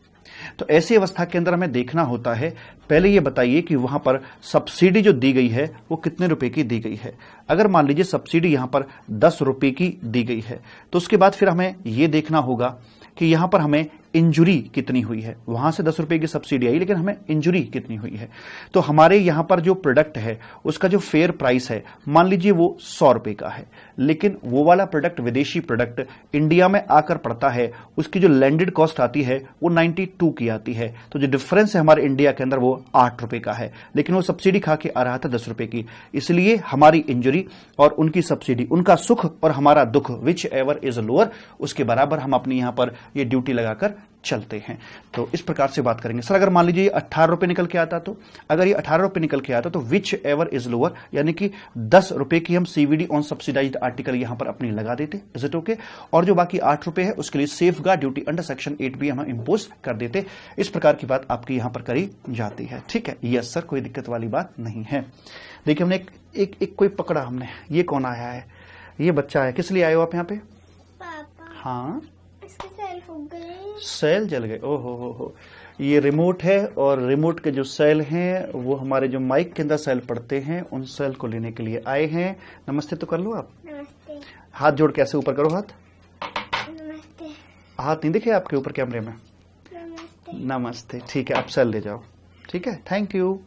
तो ऐसी अवस्था के अंदर हमें देखना होता है, पहले ये बताइए कि वहां पर सब्सिडी जो दी गई है वो कितने रुपए की दी गई है। अगर मान लीजिए सब्सिडी यहां पर 10 रुपए की दी गई है तो उसके बाद फिर हमें यह देखना होगा कि यहां पर हमें इंजुरी कितनी हुई है। वहां से 10 रुपए की सब्सिडी आई लेकिन हमें इंजुरी कितनी हुई है। तो हमारे यहां पर जो प्रोडक्ट है उसका जो फेयर प्राइस है मान लीजिए वो 100 रुपए का है, लेकिन वो वाला प्रोडक्ट विदेशी प्रोडक्ट इंडिया में आकर पड़ता है, उसकी जो लैंडेड कॉस्ट आती है वो 92 की आती है। तो जो डिफरेंस है हमारे इंडिया के अंदर वो 8 रुपए का है, लेकिन वो सब्सिडी खा के आ रहा था 10 रुपए की। इसलिए हमारी इंजुरी और उनकी सब्सिडी, उनका सुख और हमारा दुख, विच एवर इज लोअर, उसके बराबर हम अपनी यहां पर ये ड्यूटी लगाकर चलते हैं। तो इस प्रकार से बात करेंगे। सर अगर मान लीजिए 18 रुपए निकल के आता, तो अगर ये 18 रुपए निकल के आता तो विच एवर इज लोअर, यानी कि 10 रुपए की हम सीवीडी ऑन सब्सिडाइज्ड आर्टिकल यहां पर अपनी लगा देते, इज इट ओके। और जो बाकी 8 रुपए है उसके लिए safe guard duty under section 8 भी हम इंपोज कर देते। इस प्रकार की बात आपकी यहां पर करी जाती है। ठीक है, यस सर, कोई दिक्कत वाली बात नहीं है। देखिए हमने एक कोई पकड़ा, हमने, ये कौन आया है? ये बच्चा है। किस लिए आए हो आप यहाँ पे? पापा। हाँ, सेल फूक गई, सेल जल गए। ओहो हो। ये रिमोट है और रिमोट के जो सेल हैं वो हमारे जो माइक के अंदर सेल पड़ते हैं उन सेल को लेने के लिए आए हैं। नमस्ते तो कर लो आप। नमस्ते। हाथ जोड़ के ऐसे ऊपर करो, हाथ। नमस्ते। हाथ नहीं दिखे आपके ऊपर कैमरे में? नमस्ते। नमस्ते। ठीक है, आप सेल ले जाओ। ठीक है, थैंक यू।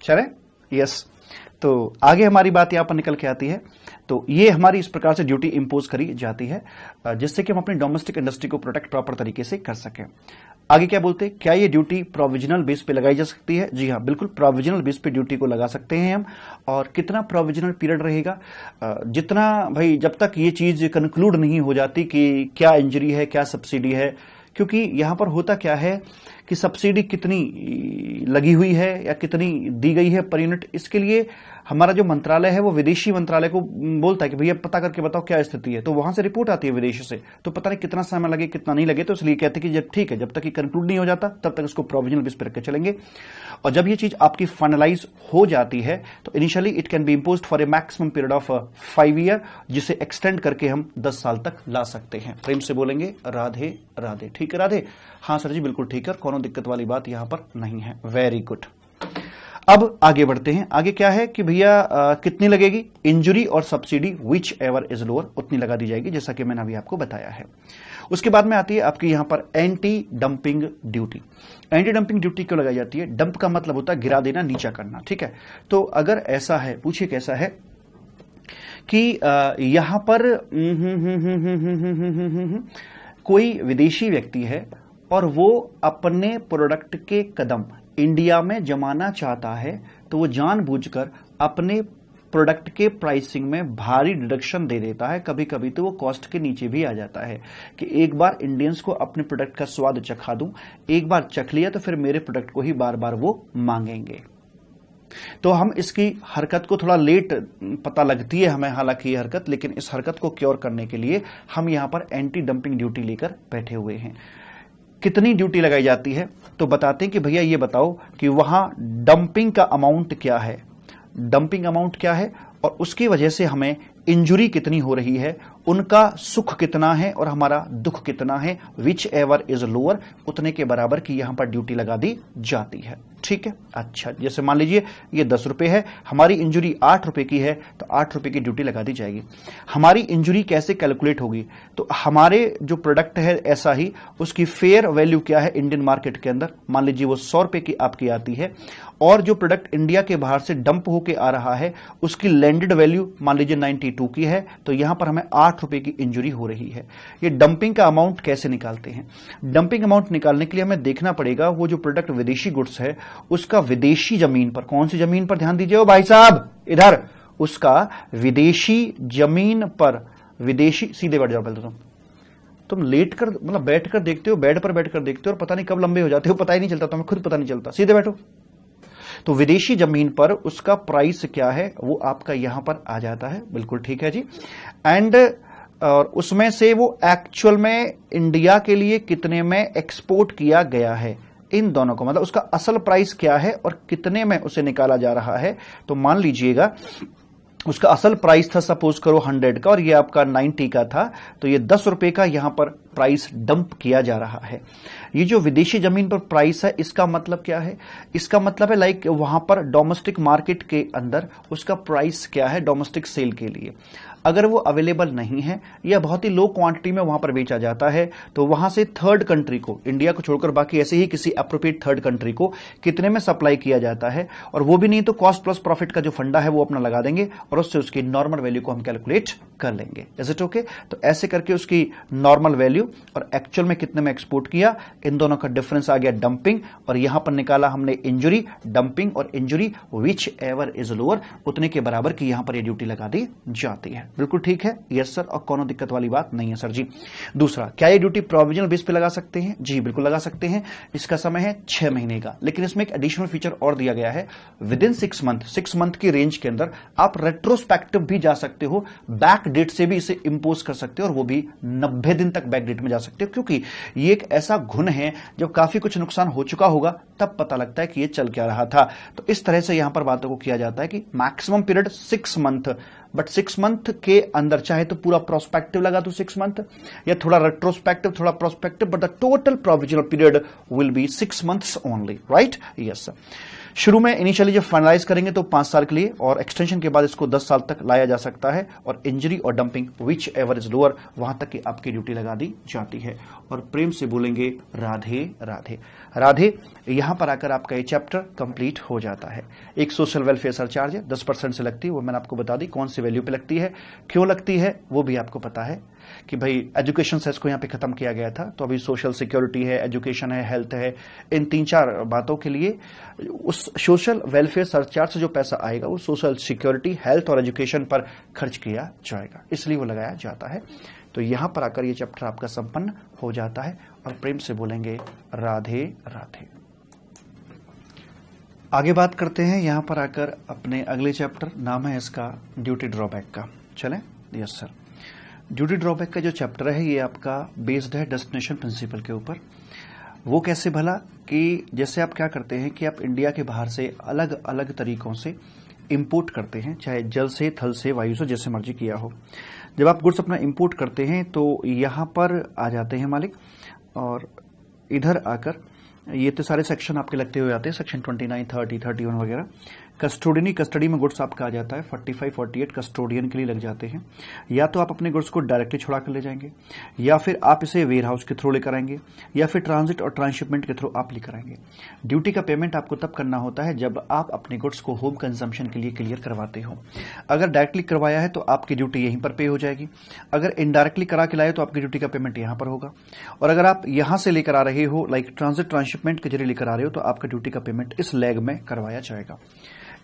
चले, यस। तो आगे हमारी बात यहां पर निकल के आती है। तो ये हमारी इस प्रकार से ड्यूटी इंपोज करी जाती है जिससे कि हम अपनी डोमेस्टिक इंडस्ट्री को प्रोटेक्ट प्रॉपर तरीके से कर सकें। आगे क्या बोलते हैं, क्या ये ड्यूटी प्रोविजनल बेस पे लगाई जा सकती है? जी हाँ, बिल्कुल प्रोविजनल बेस पे ड्यूटी को लगा सकते हैं हम। और कितना प्रोविजनल पीरियड रहेगा? जितना भाई जब तक ये चीज कंक्लूड नहीं हो जाती कि क्या इंजरी है क्या सब्सिडी है। क्योंकि यहां पर होता क्या है कि सब्सिडी कितनी लगी हुई है या कितनी दी गई है पर यूनिट, इसके लिए हमारा जो मंत्रालय है वो विदेशी मंत्रालय को बोलता है कि भैया पता करके बताओ क्या स्थिति है, तो वहां से रिपोर्ट आती है विदेश से, तो पता नहीं कितना समय लगे कितना नहीं लगे, तो इसलिए कहते हैं कि जब ठीक है, जब तक ये कंक्लूड नहीं हो जाता तब तक इसको प्रोविजनल बेस पर रख के चलेंगे। और जब ये चीज आपकी फाइनलाइज हो जाती है तो initially it can be imposed for a maximum period of 5 year, जिसे एक्सटेंड करके हम 10 साल तक ला सकते हैं। प्रेम से बोलेंगे राधे राधे। ठीक है राधे? हाँ सर जी बिल्कुल ठीक है, कोनो दिक्कत वाली बात यहां पर नहीं है। Very good. अब आगे बढ़ते हैं। आगे क्या है कि भैया कितनी लगेगी? इंजुरी और subsidy which ever is lower, उतनी लगा दी जाएगी, जैसा कि मैंने अभी आपको बताया है। उसके बाद में आती है आपकी यहां पर anti dumping duty. Anti dumping duty क्यों लगाई जाती है? डंप का मतलब होता है गिरा देना, नीचा करना। ठीक है, तो अगर ऐसा है, पूछिए कैसा है कि यहां पर कोई विदेशी व्यक्ति है और वो अपने प्रोडक्ट के कदम इंडिया में जमाना चाहता है, तो वो जानबूझकर अपने प्रोडक्ट के प्राइसिंग में भारी डिडक्शन दे देता है। कभी कभी तो वो कॉस्ट के नीचे भी आ जाता है कि एक बार इंडियंस को अपने प्रोडक्ट का स्वाद चखा दूं, एक बार चख लिया तो फिर मेरे प्रोडक्ट को ही बार बार वो मांगेंगे। तो हम इसकी हरकत को थोड़ा लेट पता लगती है हमें हालांकि ये हरकत, लेकिन इस हरकत को क्योर करने के लिए हम यहां पर एंटी डंपिंग ड्यूटी लेकर बैठे हुए हैं। कितनी ड्यूटी लगाई जाती है? तो बताते हैं कि भैया ये बताओ कि वहां डंपिंग का अमाउंट क्या है, डंपिंग अमाउंट क्या है और उसकी वजह से हमें इंजुरी कितनी हो रही है, उनका सुख कितना है और हमारा दुख कितना है, विच एवर इज लोअर, उतने के बराबर की यहां पर ड्यूटी लगा दी जाती है। ठीक है, अच्छा जैसे मान लीजिए ये 10 रुपए है, हमारी इंजुरी 8 रुपए की है, तो 8 रुपए की ड्यूटी लगा दी जाएगी। हमारी इंजुरी कैसे कैलकुलेट होगी? तो हमारे जो प्रोडक्ट है ऐसा ही, उसकी फेयर वैल्यू क्या है इंडियन मार्केट के अंदर, मान लीजिए वो 100 रुपए की आपकी आती है, और जो प्रोडक्ट इंडिया के बाहर से डंप होके आ रहा है उसकी लैंडेड वैल्यू मान लीजिए 92 की है, तो यहां पर हमें 8 रुपए की इंजुरी हो रही है। ये डंपिंग का अमाउंट कैसे निकालते हैं? डंपिंग अमाउंट निकालने के लिए हमें देखना पड़ेगा वो जो प्रोडक्ट विदेशी गुड्स है उसका विदेशी जमीन पर, कौन सी जमीन पर, ध्यान दीजिए ओ भाई साहब इधर, उसका विदेशी जमीन पर, विदेशी, सीधे बैठ जाओ पहले तुम लेट कर मतलब बैठ कर देखते हो, बेड पर बैठ कर देखते हो और पता नहीं कब लंबे हो जाते हो, पता ही नहीं चलता, तुम्हें खुद पता नहीं चलता, सीधे बैठो। तो विदेशी जमीन पर उसका प्राइस क्या है वो आपका यहां पर आ जाता है, बिल्कुल ठीक है जी। एंड और उसमें से वो एक्चुअल में इंडिया के लिए कितने में एक्सपोर्ट किया गया है, इन दोनों को, मतलब उसका असल प्राइस क्या है और कितने में उसे निकाला जा रहा है। तो मान लीजिएगा उसका असल प्राइस था सपोज करो 100 का और ये आपका 90 का था, तो ये 10 रुपए का यहां पर प्राइस डंप किया जा रहा है। ये जो विदेशी जमीन पर प्राइस है इसका मतलब क्या है? इसका मतलब है लाइक वहां पर डोमेस्टिक मार्केट के अंदर उसका प्राइस क्या है डोमेस्टिक सेल के लिए। अगर वो अवेलेबल नहीं है या बहुत ही लो क्वांटिटी में वहां पर बेचा जाता है, तो वहां से थर्ड कंट्री को, इंडिया को छोड़कर बाकी ऐसे ही किसी अप्रोप्रिएट थर्ड कंट्री को कितने में सप्लाई किया जाता है, और वो भी नहीं तो कॉस्ट प्लस प्रॉफिट का जो फंडा है वो अपना लगा देंगे और उससे उसकी नॉर्मल वैल्यू को हम कैलकुलेट कर लेंगे। Is it okay? तो ऐसे करके उसकी नॉर्मल वैल्यू और एक्चुअल में कितने में एक्सपोर्ट किया, इन दोनों का डिफरेंस आ गया डंपिंग, और यहां पर निकाला हमने इंजुरी, डंपिंग और injury which ever is lower, उतने के बराबर की यहां पर ये ड्यूटी लगा दी जाती है। बिल्कुल ठीक है, यस सर, और कोनो दिक्कत वाली बात नहीं है सर जी। दूसरा, क्या ये ड्यूटी प्रोविजनल बेस पे लगा सकते हैं? जी बिल्कुल लगा सकते हैं। इसका समय है 6 महीने का, लेकिन इसमें एक एडिशनल फीचर और दिया गया है, विद इन 6 मंथ, 6 मंथ की रेंज के अंदर आप रेट्रोस्पेक्टिव भी जा सकते हो, बैक डेट से भी इसे इंपोज कर सकते हो, और वो भी 90 दिन तक बैक डेट में जा सकते हो, क्योंकि ये एक ऐसा गुण है जब काफी कुछ नुकसान हो चुका होगा तब पता लगता है कि ये चल क्या रहा था। तो इस तरह से यहां पर बातों को किया जाता है कि maximum period 6 month, but 6 month के अंदर चाहे तो पूरा प्रोस्पेक्टिव लगा दो 6 मंथ, या थोड़ा रेट्रोस्पेक्टिव थोड़ा prospective, but the total provisional period will be 6 months only, right? Yes. शुरू में इनिशियली जब फाइनलाइज करेंगे तो 5 साल के लिए, और एक्सटेंशन के बाद इसको 10 साल तक लाया जा सकता है, और इंजरी और dumping which ever is lower वहां तक की आपकी ड्यूटी लगा दी जाती है। और प्रेम से बोलेंगे राधे राधे राधे। यहां पर आकर आपका ये चैप्टर कंप्लीट हो जाता है। एक सोशल वेलफेयर सरचार्ज है, 10% से लगती है, वो मैंने आपको बता दी कौन सी वैल्यू पे लगती है, क्यों लगती है वो भी आपको पता है कि भाई एजुकेशन सेस को यहां पे खत्म किया गया था, तो अभी सोशल सिक्योरिटी है, एजुकेशन है, हेल्थ है, इन 3-4 बातों के लिए उस सोशल वेलफेयर सरचार्ज से जो पैसा आएगा वो सोशल सिक्योरिटी, हेल्थ और एजुकेशन पर खर्च किया जाएगा, इसलिए वो लगाया जाता है। तो यहां पर आकर ये चैप्टर आपका संपन्न हो जाता है और प्रेम से बोलेंगे राधे राधे। आगे बात करते हैं यहां पर आकर अपने अगले चैप्टर, नाम है इसका ड्यूटी ड्रॉबैक का। चलें, यस सर। ड्यूटी ड्रॉबैक का जो चैप्टर है ये आपका बेस्ड है डेस्टिनेशन प्रिंसिपल के ऊपर। वो कैसे भला कि जैसे आप क्या करते हैं कि आप इंडिया के बाहर से अलग अलग तरीकों से इंपोर्ट करते हैं, चाहे जल से, थल से, वायु से, जैसे मर्जी किया हो। जब आप गुड्स अपना इंपोर्ट करते हैं तो यहाँ पर आ जाते हैं मालिक, और इधर आकर ये तो सारे सेक्शन आपके लगते हुए आते हैं, सेक्शन 29, 30, 31 वगैरह। कस्टडी में गुड्स आपका आ जाता है 45, 48 कस्टोडियन के लिए लग जाते हैं। या तो आप अपने गुड्स को डायरेक्टली छुड़ा कर ले जाएंगे, या फिर आप इसे वेयर हाउस के थ्रू लेकर आएंगे, या फिर ट्रांजिट और ट्रांसशिपमेंट के थ्रू आप लेकर आएंगे। ड्यूटी का पेमेंट आपको तब करना होता है जब आप अपने गुड्स को होम कंजम्पशन के लिए क्लियर करवाते हो। अगर डायरेक्टली करवाया है तो आपकी ड्यूटी यहीं पर पे हो जाएगी, अगर इनडायरेक्टली करा के लाए तो आपकी ड्यूटी का पेमेंट यहां पर होगा। और अगर आप यहां से लेकर आ रहे हो, लाइक ट्रांजिट ट्रांसशिपमेंट के जरिए लेकर आ रहे हो, तो आपका ड्यूटी का पेमेंट इस लेग में करवाया जाएगा।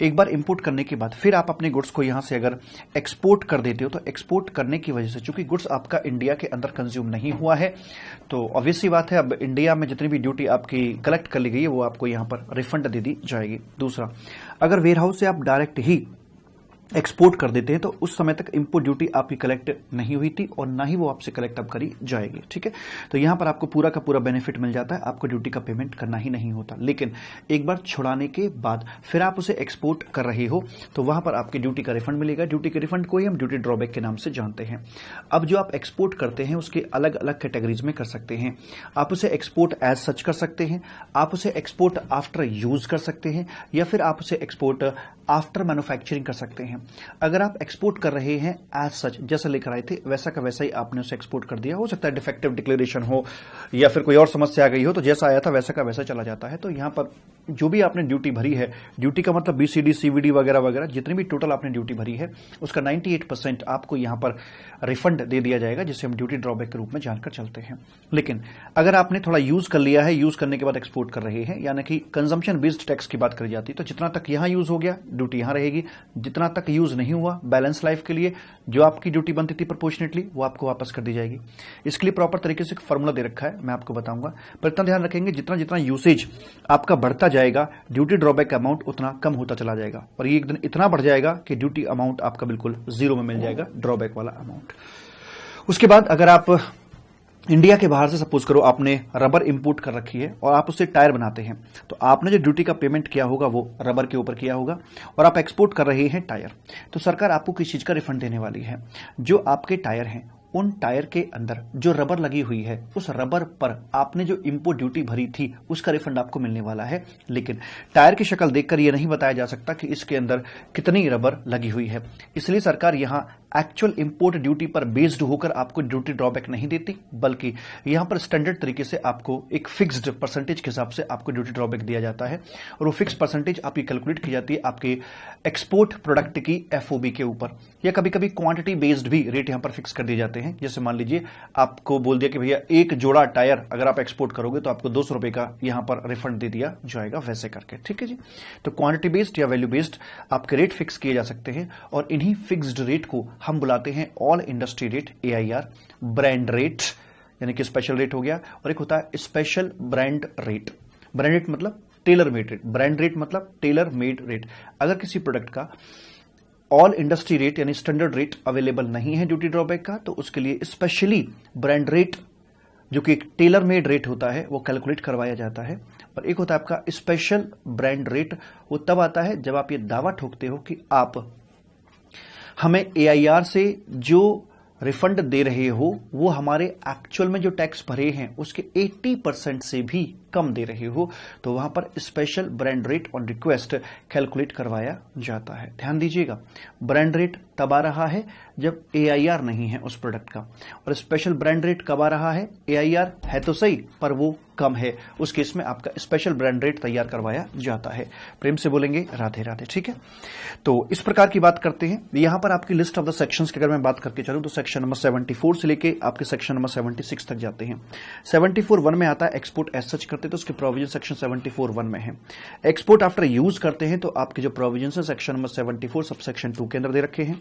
एक बार इंपोर्ट करने के बाद फिर आप अपने गुड्स को यहां से अगर एक्सपोर्ट कर देते हो, तो एक्सपोर्ट करने की वजह से चूंकि गुड्स आपका इंडिया के अंदर कंज्यूम नहीं हुआ है, तो ऑब्वियस सी बात है अब इंडिया में जितनी भी ड्यूटी आपकी कलेक्ट कर ली गई है वो आपको यहां पर रिफंड दे दी जाएगी। दूसरा, अगर वेयर हाउस से आप डायरेक्ट ही एक्सपोर्ट कर देते हैं तो उस समय तक इंपोर्ट ड्यूटी आपकी कलेक्ट नहीं हुई थी और ना ही वो आपसे कलेक्ट अब करी जाएगी। ठीक है, तो यहां पर आपको पूरा का पूरा बेनिफिट मिल जाता है, आपको ड्यूटी का पेमेंट करना ही नहीं होता। लेकिन एक बार छुड़ाने के बाद फिर आप उसे एक्सपोर्ट कर रहे हो तो वहां पर आपकी ड्यूटी का रिफंड मिलेगा। ड्यूटी के रिफंड को ही हम ड्यूटी ड्रॉबैक के नाम से जानते हैं। अब जो आप एक्सपोर्ट करते हैं उसके अलग अलग कैटेगरीज में कर सकते हैं। आप उसे एक्सपोर्ट एज सच कर सकते हैं, आप उसे एक्सपोर्ट आफ्टर यूज कर सकते हैं, या फिर आप उसे एक्सपोर्ट आफ्टर मैन्युफैक्चरिंग कर सकते हैं। अगर आप एक्सपोर्ट कर रहे हैं एज सच, जैसा लेकर आए थे वैसा का वैसा ही आपने उसे एक्सपोर्ट कर दिया, हो सकता है डिफेक्टिव डिक्लेरेशन हो या फिर कोई और समस्या आ गई हो, तो जैसा आया था वैसा का वैसा चला जाता है। तो यहां पर जो भी आपने ड्यूटी भरी है, ड्यूटी का मतलब बीसीडी, सीवीडी वगैरह वगैरह, जितनी भी टोटल आपने ड्यूटी भरी है उसका 98% आपको यहां पर रिफंड दे दिया जाएगा, जिसे हम ड्यूटी ड्रॉबैक के रूप में जानकर चलते हैं। लेकिन अगर आपने थोड़ा यूज कर लिया है, यूज करने के बाद एक्सपोर्ट कर रहे हैं, यानी कि कंजम्पशन बेस्ड टैक्स की बात करी जाती है, तो जितना तक यहां यूज हो गया ड्यूटी यहां रहेगी, जितना तक यूज नहीं हुआ बैलेंस लाइफ के लिए जो आपकी ड्यूटी बनती थी प्रोपोर्शनेटली वो आपको वापस कर दी जाएगी। इसके लिए प्रॉपर तरीके से फॉर्मूला दे रखा है, मैं आपको बताऊंगा, पर इतना ध्यान रखेंगे जितना जितना यूसेज आपका बढ़ता जाएगा ड्यूटी ड्रॉबैक का अमाउंट उतना कम होता चला जाएगा, और ये एक दिन इतना बढ़ जाएगा कि ड्यूटी अमाउंट आपका बिल्कुल जीरो में मिल जाएगा, ड्रॉबैक वाला अमाउंट। उसके बाद अगर आप इंडिया के बाहर से सपोज करो आपने रबर इंपोर्ट कर रखी है और आप उससे टायर बनाते हैं, तो आपने जो ड्यूटी का पेमेंट किया होगा वो रबर के ऊपर किया होगा, और आप एक्सपोर्ट कर रहे हैं टायर, तो सरकार आपको किस चीज का रिफंड देने वाली है? जो आपके टायर हैं उन टायर के अंदर जो रबर लगी हुई है उस रबर पर आपने जो इंपोर्ट ड्यूटी भरी थी उसका रिफंड आपको मिलने वाला है। लेकिन टायर की शक्ल देखकर यह नहीं बताया जा सकता कि इसके अंदर कितनी रबर लगी हुई है, इसलिए सरकार यहां एक्चुअल इंपोर्ट ड्यूटी पर बेस्ड होकर आपको ड्यूटी ड्रॉबैक नहीं देती, बल्कि यहां पर स्टैंडर्ड तरीके से आपको एक फिक्स्ड परसेंटेज के हिसाब से आपको ड्यूटी ड्रॉबैक दिया जाता है, और वो फिक्स परसेंटेज आपकी कैलकुलेट की जाती है आपके एक्सपोर्ट प्रोडक्ट की एफओबी के ऊपर, या कभी कभी क्वांटिटी बेस्ड भी रेट यहां पर फिक्स कर दिए जाते हैं। जैसे मान लीजिए आपको बोल दिया कि भैया एक जोड़ा टायर अगर आप एक्सपोर्ट करोगे तो आपको 200 रुपए का यहां पर रिफंड दे दिया जाएगा, वैसे करके। ठीक है जी, तो क्वांटिटी बेस्ड या वैल्यू बेस्ड आपके रेट फिक्स किए जा सकते हैं, और इन्हीं फिक्स्ड रेट को हम बुलाते हैं all industry rate, AIR, brand rate यानी कि स्पेशल रेट हो गया, और एक होता है special brand rate. Brand rate मतलब tailor made rate, brand rate मतलब टेलर मेड रेट। अगर किसी प्रोडक्ट का ऑल इंडस्ट्री रेट यानी स्टैंडर्ड रेट अवेलेबल नहीं है ड्यूटी ड्रॉबैक का, तो उसके लिए स्पेशली ब्रांड रेट जो कि एक टेलर मेड रेट होता है वो कैलकुलेट करवाया जाता है। और एक होता है आपका स्पेशल ब्रांड रेट, वो तब आता है जब आप ये दावा ठोकते हो कि आप हमें AIR से जो रिफंड दे रहे हो वो हमारे एक्चुअल में जो टैक्स भरे हैं उसके 80% से भी कम दे रहे हो, तो वहां पर special brand rate on request calculate करवाया जाता है। ध्यान दीजिएगा, ब्रांड रेट तब आ रहा है जब AIR नहीं है उस प्रोडक्ट का, और स्पेशल ब्रांड रेट कब आ रहा है? AIR है तो सही पर वो कम है, उस केस में आपका स्पेशल ब्रांड रेट तैयार करवाया जाता है। प्रेम से बोलेंगे राधे राधे। ठीक है, तो इस प्रकार की बात करते हैं। यहां पर आपकी लिस्ट ऑफ द सेक्शंस की अगर मैं बात करके चलूं तो सेक्शन नंबर 74 से लेके आपके सेक्शन नंबर 76 तक जाते हैं। 74(1) में आता है एक्सपोर्ट एज सच करते तो उसके प्रोविजन सेक्शन 74(1) में है। एक्सपोर्ट आफ्टर यूज करते हैं तो आपके जो प्रोविजन है सेक्शन नंबर 74 सब सेक्शन 2 के अंदर दे रखे हैं।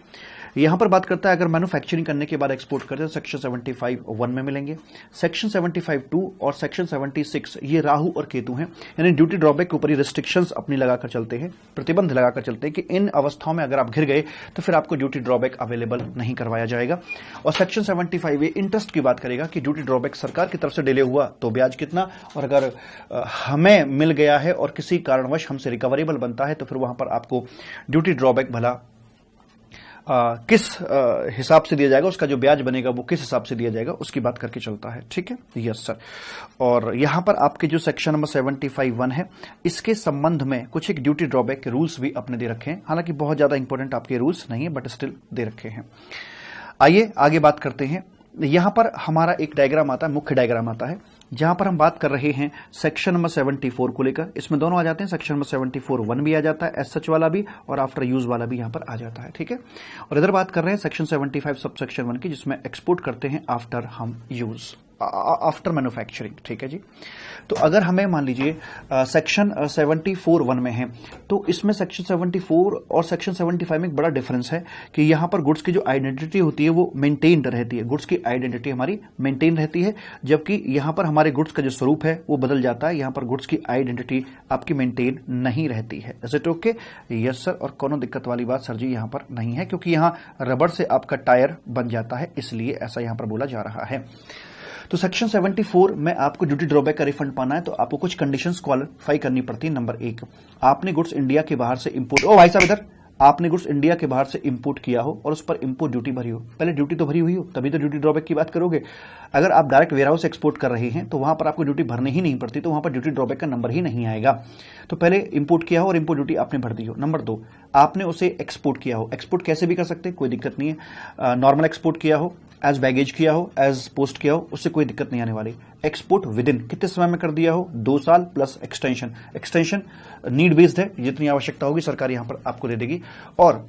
यहां पर बात करता है अगर मैन्युफैक्चरिंग करने के बाद एक्सपोर्ट करते हैं सेक्शन 75(1) में मिलेंगे। सेक्शन 75(2) और सेक्शन 76 ये राहु और केतु हैं, यानी ड्यूटी ड्रॉबैक के ऊपर ही रिस्ट्रिक्शंस अपनी लगाकर चलते हैं, प्रतिबंध लगाकर चलते हैं कि इन अवस्थाओं में अगर आप घिर गए तो फिर आपको ड्यूटी ड्रॉबैक अवेलेबल नहीं करवाया जाएगा। और सेक्शन 75 इंटरेस्ट की बात करेगा कि ड्यूटी ड्रॉबैक सरकार की तरफ से डिले हुआ तो ब्याज कितना, और अगर हमें मिल गया है और किसी कारणवश हमसे रिकवरेबल बनता है तो फिर वहां पर आपको ड्यूटी ड्रॉबैक भला किस हिसाब से दिया जाएगा, उसका जो ब्याज बनेगा वो किस हिसाब से दिया जाएगा उसकी बात करके चलता है। ठीक है, यस सर। और यहां पर आपके जो सेक्शन नंबर 75(1) है इसके संबंध में कुछ एक ड्यूटी ड्रॉबैक के रूल्स भी अपने दे रखे हैं, हालांकि बहुत ज्यादा इंपॉर्टेंट आपके रूल्स नहीं है बट स्टिल दे रखे हैं। आइए आगे बात करते हैं। यहां पर हमारा एक डायग्राम आता है, मुख्य डायग्राम आता है, जहां पर हम बात कर रहे हैं सेक्शन नंबर 74 को लेकर। इसमें दोनों आ जाते हैं, सेक्शन नंबर 74(1) भी आ जाता है, एज सच वाला भी, और आफ्टर यूज वाला भी यहां पर आ जाता है। ठीक है, और इधर बात कर रहे हैं सेक्शन 75 सब सेक्शन 1 की, जिसमें एक्सपोर्ट करते हैं आफ्टर हम यूज, आफ्टर मैन्युफैक्चरिंग। ठीक है जी। तो अगर हमें मान लीजिए सेक्शन 74(1) में है तो इसमें सेक्शन 74 और सेक्शन 75 में एक बड़ा डिफरेंस है कि यहां पर गुड्स की जो आइडेंटिटी होती है वो मेंटेन रहती है, गुड्स की आइडेंटिटी हमारी मेंटेन रहती है, जबकि यहां पर हमारे गुड्स का जो स्वरूप है वो बदल जाता है। यहां पर गुड्स की आइडेंटिटी आपकी मेंटेन नहीं रहती है। Is it okay? Yes sir. और कोनो दिक्कत वाली बात सर जी यहां पर नहीं है, क्योंकि यहां रबड़ से आपका टायर बन जाता है, इसलिए ऐसा यहां पर बोला जा रहा है। तो सेक्शन 74 में आपको ड्यूटी ड्रॉबैक का रिफंड पाना है तो आपको कुछ कंडीशंस क्वालिफाई करनी पड़ती है। नंबर 1, आपने गुड्स इंडिया के बाहर से इंपोर्ट, ओ भाई साहब इधर, आपने गुड्स इंडिया के बाहर से इंपोर्ट किया हो और उस पर इंपोर्ट ड्यूटी भरी हो। पहले ड्यूटी तो भरी हुई हो तभी तो ड्यूटी ड्रॉबैक की बात करोगे। अगर आप डायरेक्ट वेयर हाउस एक्सपोर्ट कर रहे हैं तो वहां पर आपको ड्यूटी भरनी ही नहीं पड़ती, तो वहां पर ड्यूटी ड्रॉबैक का नंबर ही नहीं आएगा। तो पहले इंपोर्ट किया हो और इंपोर्ट ड्यूटी आपने भर दी हो। नंबर 2, आपने उसे एक्सपोर्ट किया हो। एक्सपोर्ट कैसे भी कर सकते हैं, कोई दिक्कत नहीं है। नॉर्मल एक्सपोर्ट किया हो, एज बैगेज किया हो, एज पोस्ट किया हो, उससे कोई दिक्कत नहीं आने वाली। एक्सपोर्ट विद इन कितने समय में कर दिया हो, 2 साल plus extension. Extension need based है, जितनी आवश्यकता होगी सरकार यहां पर आपको दे देगी। और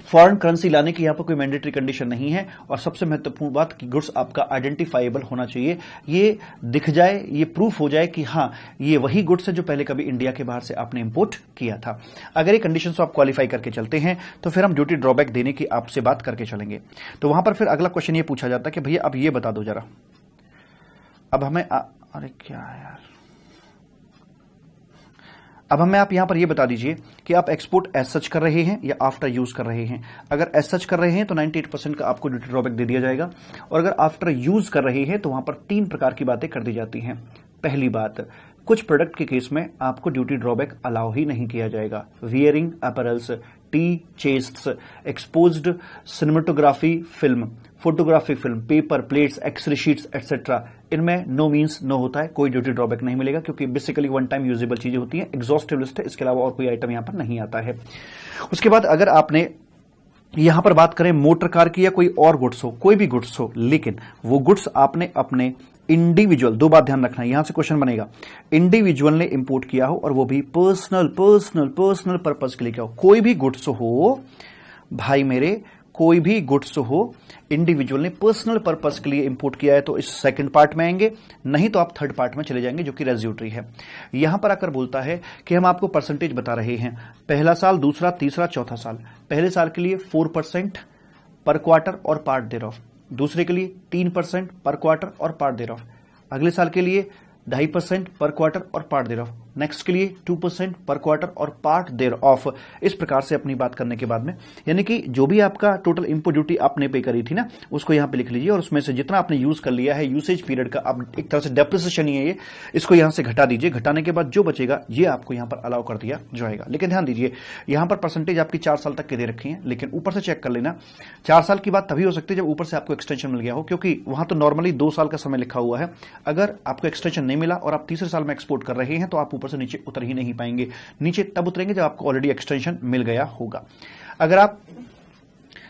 फॉरेन करेंसी लाने की यहां पर कोई मैंडेटरी कंडीशन नहीं है। और सबसे महत्वपूर्ण बात कि गुड्स आपका आइडेंटिफाइबल होना चाहिए, ये दिख जाए, ये प्रूफ हो जाए कि हाँ ये वही गुड्स है जो पहले कभी इंडिया के बाहर से आपने इंपोर्ट किया था। अगर ये कंडीशन आप क्वालिफाई करके चलते हैं तो फिर हम ड्यूटी ड्रॉबैक देने की आपसे बात करके चलेंगे। तो वहां पर फिर अगला क्वेश्चन ये पूछा जाता है कि भैया अब ये बता दो जरा, अब हमें अरे क्या यार, अब हमें आप यहां पर ये बता दीजिए कि आप एक्सपोर्ट एज सच कर रहे हैं या आफ्टर यूज कर रहे हैं। अगर एज सच कर रहे हैं तो 98% का आपको ड्यूटी ड्रॉबैक दे दिया जाएगा, और अगर आफ्टर यूज कर रहे हैं तो वहां पर 3 प्रकार की बातें कर दी जाती हैं। पहली बात, कुछ प्रोडक्ट के केस में आपको ड्यूटी ड्रॉबैक अलाउ ही नहीं किया जाएगा। Wearing apparels, tea chests, exposed cinematography film, photography film, paper plates, X-ray sheets etcetera, इनमें नो मीन्स नो होता है, कोई ड्यूटी ड्रॉबैक नहीं मिलेगा, क्योंकि बेसिकली वन टाइम यूजेबल चीजें होती हैं। एग्जॉस्टिव लिस्ट है, इसके अलावा और कोई आइटम यहां पर नहीं आता है। उसके बाद अगर आपने यहां पर बात करें मोटर कार की या कोई और गुड्स हो, कोई भी गुड्स हो, लेकिन वो गुड्स आपने अपने इंडिविजुअल, 2 बात ध्यान रखना है, यहां से क्वेश्चन बनेगा, इंडिविजुअल ने इंपोर्ट किया हो और वो भी पर्सनल पर्पस के लिए किया हो। कोई भी गुड्स हो भाई मेरे, कोई भी गुड्स हो, इंडिविजुअल ने पर्सनल पर्पस के लिए इंपोर्ट किया है तो इस सेकंड पार्ट में आएंगे, नहीं तो आप थर्ड पार्ट में चले जाएंगे जो कि रेज्यूटरी है। यहां पर आकर बोलता है कि हम आपको परसेंटेज बता रहे हैं, पहला साल, दूसरा, तीसरा, चौथा साल। पहले साल के लिए 4% पर क्वार्टर और पार्ट देयर ऑफ, दूसरे के लिए 3% पर क्वार्टर और पार्ट देयर ऑफ, अगले साल के लिए 2.5% पर क्वार्टर और पार्ट देयर ऑफ, नेक्स्ट के लिए 2% पर क्वार्टर और पार्ट देयर ऑफ। इस प्रकार से अपनी बात करने के बाद में, यानी कि जो भी आपका टोटल इंपोर्ट ड्यूटी आपने पे करी थी ना, उसको यहां पे लिख लीजिए, और उसमें से जितना आपने यूज कर लिया है यूसेज पीरियड का, आप एक तरह से डेप्रिसिएशन ही है ये, इसको यहां से घटा दीजिए। घटाने के बाद जो बचेगा ये आपको यहां पर अलाउ कर दिया जाएगा। लेकिन ध्यान दीजिए यहां पर परसेंटेज आपकी 4 साल तक के दे रखी है, लेकिन ऊपर से चेक कर लेना 4 साल की बात तभी हो सकती है जब ऊपर से आपको एक्सटेंशन मिल गया हो, क्योंकि वहां तो नॉर्मली 2 साल का समय लिखा हुआ है। अगर आपको एक्सटेंशन नहीं मिला और आप तीसरे साल में एक्सपोर्ट कर रहे हैं तो आप ऊपर से नीचे उतर ही नहीं पाएंगे। नीचे तब उतरेंगे जब आपको ऑलरेडी एक्सटेंशन मिल गया होगा। अगर आप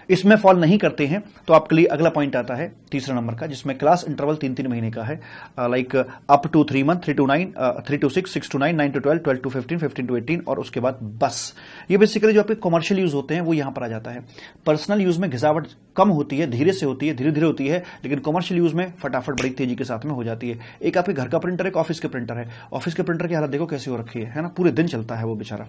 इसमें फॉल नहीं करते हैं तो आपके लिए अगला पॉइंट आता है तीसरा नंबर का, जिसमें क्लास इंटरवल 3-3 महीने का है, like up to 3 month, 3 to 9, 3 to 6, 6 to 9, 9 to 12, 12 to 15, 15 to 18 और उसके बाद बस। ये बेसिकली जो आपके कॉमर्शियल यूज होते हैं वो यहां पर आ जाता है। पर्सनल यूज में घिसावट कम होती है, धीरे से होती है, धीरे धीरे होती है, लेकिन कॉमर्शियल यूज में फटाफट बड़ी तेजी के साथ में हो जाती है। एक आपके घर का प्रिंटर, एक ऑफिस के प्रिंटर है। ऑफिस के प्रिंटर की हालत देखो कैसी हो रखी है ना, पूरे दिन चलता है वो बेचारा।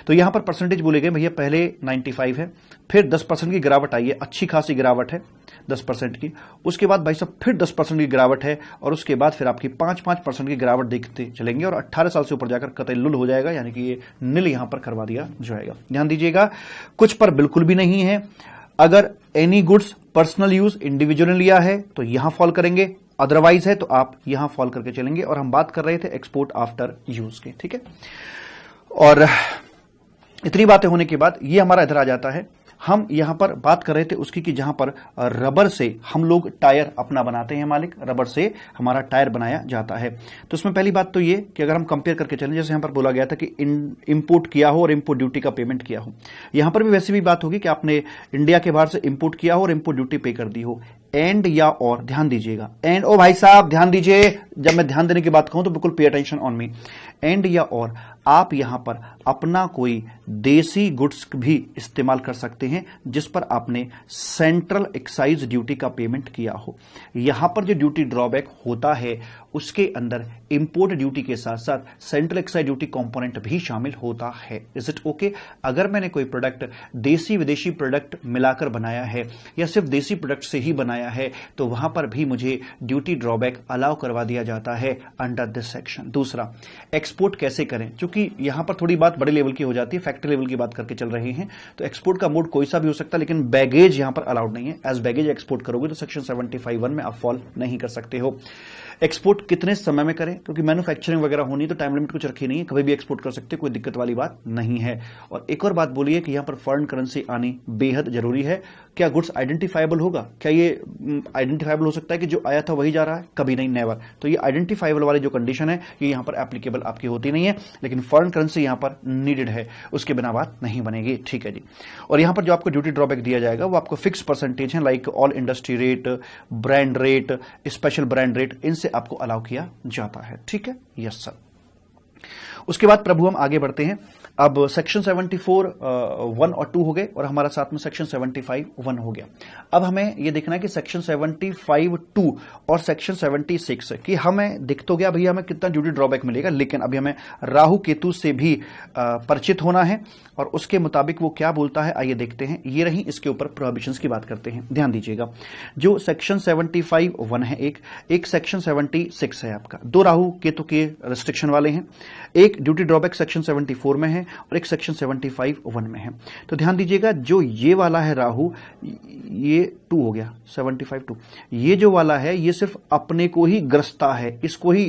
तो यहां पर परसेंटेज बोले गए भैया, पहले 95 है, फिर 10% की गिरावट आई है, अच्छी खासी गिरावट है 10% की। उसके बाद भाई साहब फिर 10% की गिरावट है, और उसके बाद फिर आपकी 5% की गिरावट देखते चलेंगे, और 18 साल से ऊपर जाकर कतई लुल हो जाएगा, यानी कि ये नील यहां पर करवा दिया जाएगा। ध्यान दीजिएगा, कुछ पर बिल्कुल भी नहीं है। अगर any goods personal use individual ने लिया है तो यहां फॉल करेंगे, अदरवाइज है तो आप यहां फॉल करके चलेंगे। और हम बात कर रहे थे एक्सपोर्ट आफ्टर यूज के, ठीक है। और इतनी बातें होने के बाद ये हमारा इधर आ जाता है। हम यहां पर बात कर रहे थे उसकी कि जहां पर रबर से हम लोग टायर अपना बनाते हैं मालिक, रबर से हमारा टायर बनाया जाता है। तो इसमें पहली बात तो ये कि अगर हम कंपेयर करके चलें, जैसे यहां पर बोला गया था कि इंपोर्ट किया हो और इंपोर्ट ड्यूटी का पेमेंट किया हो, यहां पर भी वैसी भी बात होगी कि आपने इंडिया के बाहर से इंपोर्ट किया हो और इंपोर्ट ड्यूटी पे कर दी हो। एंड या और, ध्यान दीजिएगा, एंड ओ भाई साहब ध्यान दीजिए, जब मैं ध्यान देने की बात कहूं तो बिल्कुल pay attention on me. And या और, आप यहां पर अपना कोई देसी गुड्स भी इस्तेमाल कर सकते हैं जिस पर आपने सेंट्रल एक्साइज ड्यूटी का पेमेंट किया हो। यहां पर जो ड्यूटी ड्रॉबैक होता है उसके अंदर इंपोर्ट ड्यूटी के साथ साथ सेंट्रल एक्साइज ड्यूटी कंपोनेंट भी शामिल होता है। Is it okay? अगर मैंने कोई प्रोडक्ट देसी विदेशी प्रोडक्ट मिलाकर बनाया है या सिर्फ देसी प्रोडक्ट से ही बनाया है तो वहां पर भी मुझे ड्यूटी ड्रॉबैक अलाउ करवा दिया जाता है अंडर दिस सेक्शन। दूसरा, एक्सपोर्ट कैसे करें, क्योंकि यहां पर थोड़ी बात बड़े लेवल की हो जाती है, फैक्ट्री लेवल की बात करके चल रहे हैं, तो एक्सपोर्ट का मोड कोई सा भी हो सकता है, लेकिन बैगेज यहां पर अलाउड नहीं है। एज बैगेज एक्सपोर्ट करोगे तो सेक्शन 75(1) में आप फॉल नहीं कर सकते हो। एक्सपोर्ट कितने समय में करें, क्योंकि मैन्युफैक्चरिंग वगैरह होनी तो टाइम लिमिट कुछ रखी नहीं है, कभी भी एक्सपोर्ट कर सकते, कोई दिक्कत वाली बात नहीं है। और एक और बात बोलिए कि यहां पर फॉरेन करेंसी आनी बेहद जरूरी है। क्या गुड्स आइडेंटिफाइबल होगा? क्या ये आइडेंटिफाइबल हो सकता है कि जो आया था वही जा रहा है? कभी नहीं, नेवर। तो ये आइडेंटिफाइबल वाली जो कंडीशन है ये यहां पर एप्लीकेबल आपकी होती नहीं है, लेकिन फॉरेन करेंसी यहां पर नीडेड है, उसके बिना बात नहीं बनेगी, ठीक है जी। और यहां पर जो आपको ड्यूटी ड्रॉबैक दिया जाएगा वो आपको फिक्स परसेंटेज है, like all industry rate, brand rate, special brand rate, इनसे आपको अलाउ किया जाता है, ठीक है। Yes sir. उसके बाद प्रभु हम आगे बढ़ते हैं। अब सेक्शन 74 1 और 2 हो गए और हमारा साथ में सेक्शन 75 1 हो गया। अब हमें यह देखना है कि सेक्शन 75 2 और सेक्शन 76 कि हमें दिख तो गया भैया हमें कितना ड्यूटी ड्रॉबैक मिलेगा, लेकिन अभी हमें राहु केतु से भी परिचित होना है और उसके मुताबिक वो क्या बोलता है, आइए देखते हैं। ये रही, इसके ऊपर प्रोहिबिशंस की बात करते हैं। ध्यान दीजिएगा, जो सेक्शन 75 1 है, एक सेक्शन 76 है आपका। दो राहु केतु के रिस्ट्रिक्शन वाले हैं, एक ड्यूटी ड्रॉबैक सेक्शन 74 में है और एक सेक्शन 75 1 में है। तो ध्यान दीजिएगा, जो ये वाला है राहु, ये 2 हो गया, 75 2। ये जो वाला है ये सिर्फ अपने को ही ग्रसता है, इसको ही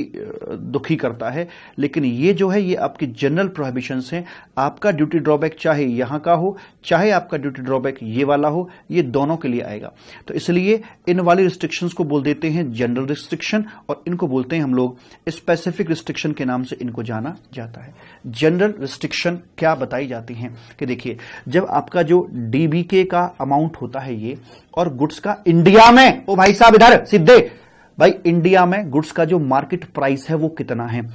दुखी करता है, लेकिन ये जो है ये आपकी जनरल प्रोहिबिशंस हैं। आपका ड्यूटी ड्रॉबैक चाहे यहां का हो चाहे आपका ड्यूटी ड्रॉबैक ये वाला हो, ये दोनों के लिए आएगा। तो इसलिए इन वाली रिस्ट्रिक्शंस को बोल देते हैं जनरल रिस्ट्रिक्शन और इनको बोलते हैं हम लोग स्पेसिफिक रिस्ट्रिक्शन के नाम से इनको जाना जाता है। जनरल रिस्ट्रिक्शन क्या बताई जाती हैं कि देखिए, जब आपका जो डीबीके का अमाउंट होता है ये, और गुड्स का इंडिया में, ओ भाई साहब इधर सीधे भाई, इंडिया में गुड्स का जो मार्केट प्राइस है वो कितना है,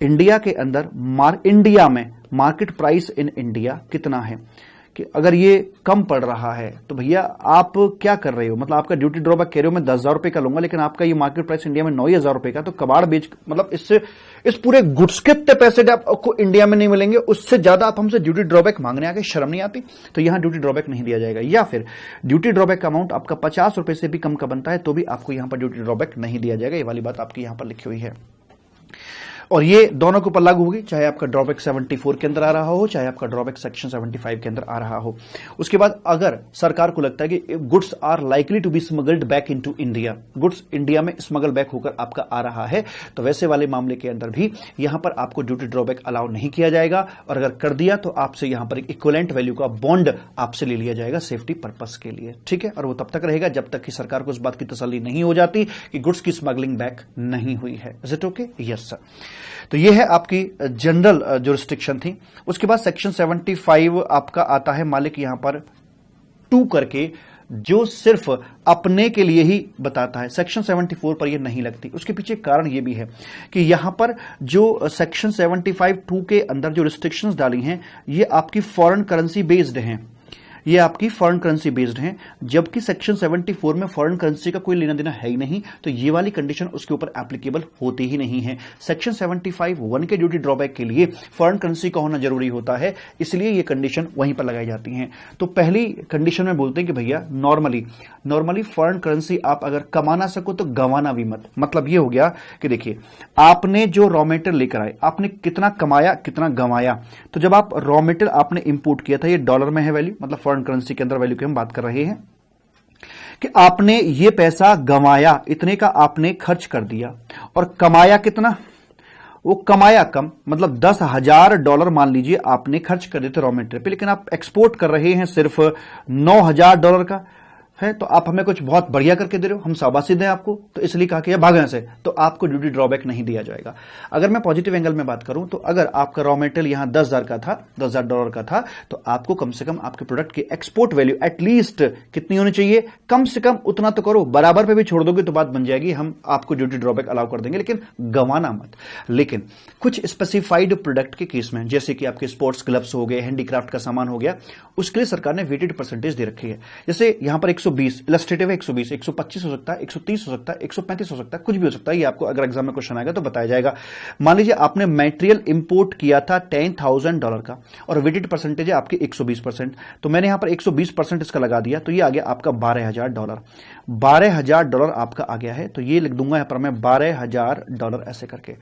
इंडिया के अंदर इंडिया में मार्केट प्राइस इन इंडिया कितना है, कि अगर ये कम पड़ रहा है तो भैया आप क्या कर रहे हो, मतलब आपका ड्यूटी ड्रॉबैक कह रहे हो मैं 10,000 रुपए का लूंगा, लेकिन आपका ये मार्केट प्राइस इंडिया में 9,000 रुपए का, तो कबाड़ बेच, मतलब इससे इस पूरे गुड्स के कितने पैसे आपको इंडिया में नहीं मिलेंगे, उससे ज्यादा आप हमसे ड्यूटी ड्रॉबैक मांगने आके शर्म नहीं आती? तो यहां ड्यूटी ड्रॉबैक नहीं दिया जाएगा। या फिर ड्यूटी ड्रॉबैक का अमाउंट आपका 50 रुपए से भी कम का बनता है तो भी आपको यहां पर ड्यूटी ड्रॉबैक नहीं दिया जाएगा। ये वाली बात आपकी यहां पर लिखी हुई है और ये दोनों के ऊपर लागू होगी, चाहे आपका ड्रॉबैक 74 के अंदर आ रहा हो चाहे आपका ड्रॉबैक सेक्शन 75 के अंदर आ रहा हो। उसके बाद अगर सरकार को लगता है कि goods are likely to be smuggled back into India, goods India में स्मगल बैक होकर आपका आ रहा है, तो वैसे वाले मामले के अंदर भी यहां पर आपको ड्यूटी ड्रॉबैक अलाउ नहीं किया जाएगा, और अगर कर दिया तो आपसे यहां पर एक इक्विवेलेंट वैल्यू का बॉन्ड आपसे ले लिया जाएगा सेफ्टी पर्पस के लिए, ठीक है। और वो तब तक रहेगा जब तक कि सरकार को इस बात की तसल्ली नहीं हो जाती कि गुड्स की स्मगलिंग बैक नहीं हुई है। Is it okay? Yes sir. तो ये है आपकी जनरल जो रिस्ट्रिक्शन थी। उसके बाद सेक्शन 75 आपका आता है मालिक, यहां पर टू करके, जो सिर्फ अपने के लिए ही बताता है। सेक्शन 74 पर यह नहीं लगती। उसके पीछे कारण यह भी है कि यहां पर जो सेक्शन 75(2) के अंदर जो रिस्ट्रिक्शंस डाली हैं, ये आपकी फॉरेन करेंसी बेस्ड हैं, ये आपकी फॉरेन करेंसी बेस्ड हैं, जबकि सेक्शन 74 में फॉरेन करेंसी का कोई लेना देना है ही नहीं, तो ये वाली कंडीशन उसके ऊपर एप्लीकेबल होती ही नहीं है। सेक्शन 75(1) के ड्यूटी ड्रॉबैक के लिए फॉरेन करेंसी का होना जरूरी होता है, इसलिए ये कंडीशन वहीं पर लगाई जाती हैं। तो पहली कंडीशन में बोलते हैं कि भैया नॉर्मली फॉरेन करेंसी आप अगर कमा ना सको तो गंवाना भी मत। मतलब ये हो गया कि देखिए, आपने जो रॉ मेटेरियल लेकर आए, आपने कितना कमाया कितना गंवाया। तो जब आप रॉ मेटेरियल आपने इंपोर्ट किया था, ये डॉलर में है वैल्यू, मतलब फॉरेन करेंसी के अंदर वैल्यू की हम बात कर रहे हैं, कि आपने ये पैसा गंवाया, इतने का आपने खर्च कर दिया, और कमाया कितना, वो कमाया कम, मतलब $10,000 मान लीजिए आपने खर्च कर दिए थे रॉ मेटेरियल पे, लेकिन आप एक्सपोर्ट कर रहे हैं सिर्फ $9,000 का है, तो आप हमें कुछ बहुत बढ़िया करके दे रहे हो, हम शाबाशी दें आपको, तो इसलिए कहा कि भागने से, तो आपको ड्यूटी ड्रॉबैक नहीं दिया जाएगा। अगर मैं पॉजिटिव एंगल में बात करूं, तो अगर आपका रॉ मेटेरियल यहां $10,000 का था, तो आपको कम से कम आपके प्रोडक्ट की एक्सपोर्ट वैल्यू एटलीस्ट कितनी होनी चाहिए, कम से कम उतना तो करो। बराबर पे भी छोड़ दोगे तो बात बन जाएगी, हम आपको ड्यूटी ड्रॉबैक अलाउ कर देंगे, लेकिन गंवाना मत। लेकिन कुछ स्पेसिफाइड प्रोडक्ट के केस में, जैसे कि आपके स्पोर्ट्स ग्लव्स हो गए, हैंडीक्राफ्ट का सामान हो गया, उसके लिए सरकार ने वेटेड परसेंटेज दे रखी है। जैसे यहां पर 120 इलस्ट्रेटिव है, 120, 125 हो सकता है, 130 हो सकता है, 135 हो सकता है, कुछ भी हो सकता है। ये आपको अगर एग्जाम में क्वेश्चन आएगा तो बताया जाएगा। मान लीजिए आपने मटेरियल इंपोर्ट किया था $10,000 का, और वेटेड परसेंटेज है आपकी 120%, तो मैंने यहां पर 120% इसका लगा दिया, तो ये आ गया आपका $12,000। $12,000 आपका आ गया है, तो ये लिख दूंगा यहां पर मैं $12,000 ऐसे करके।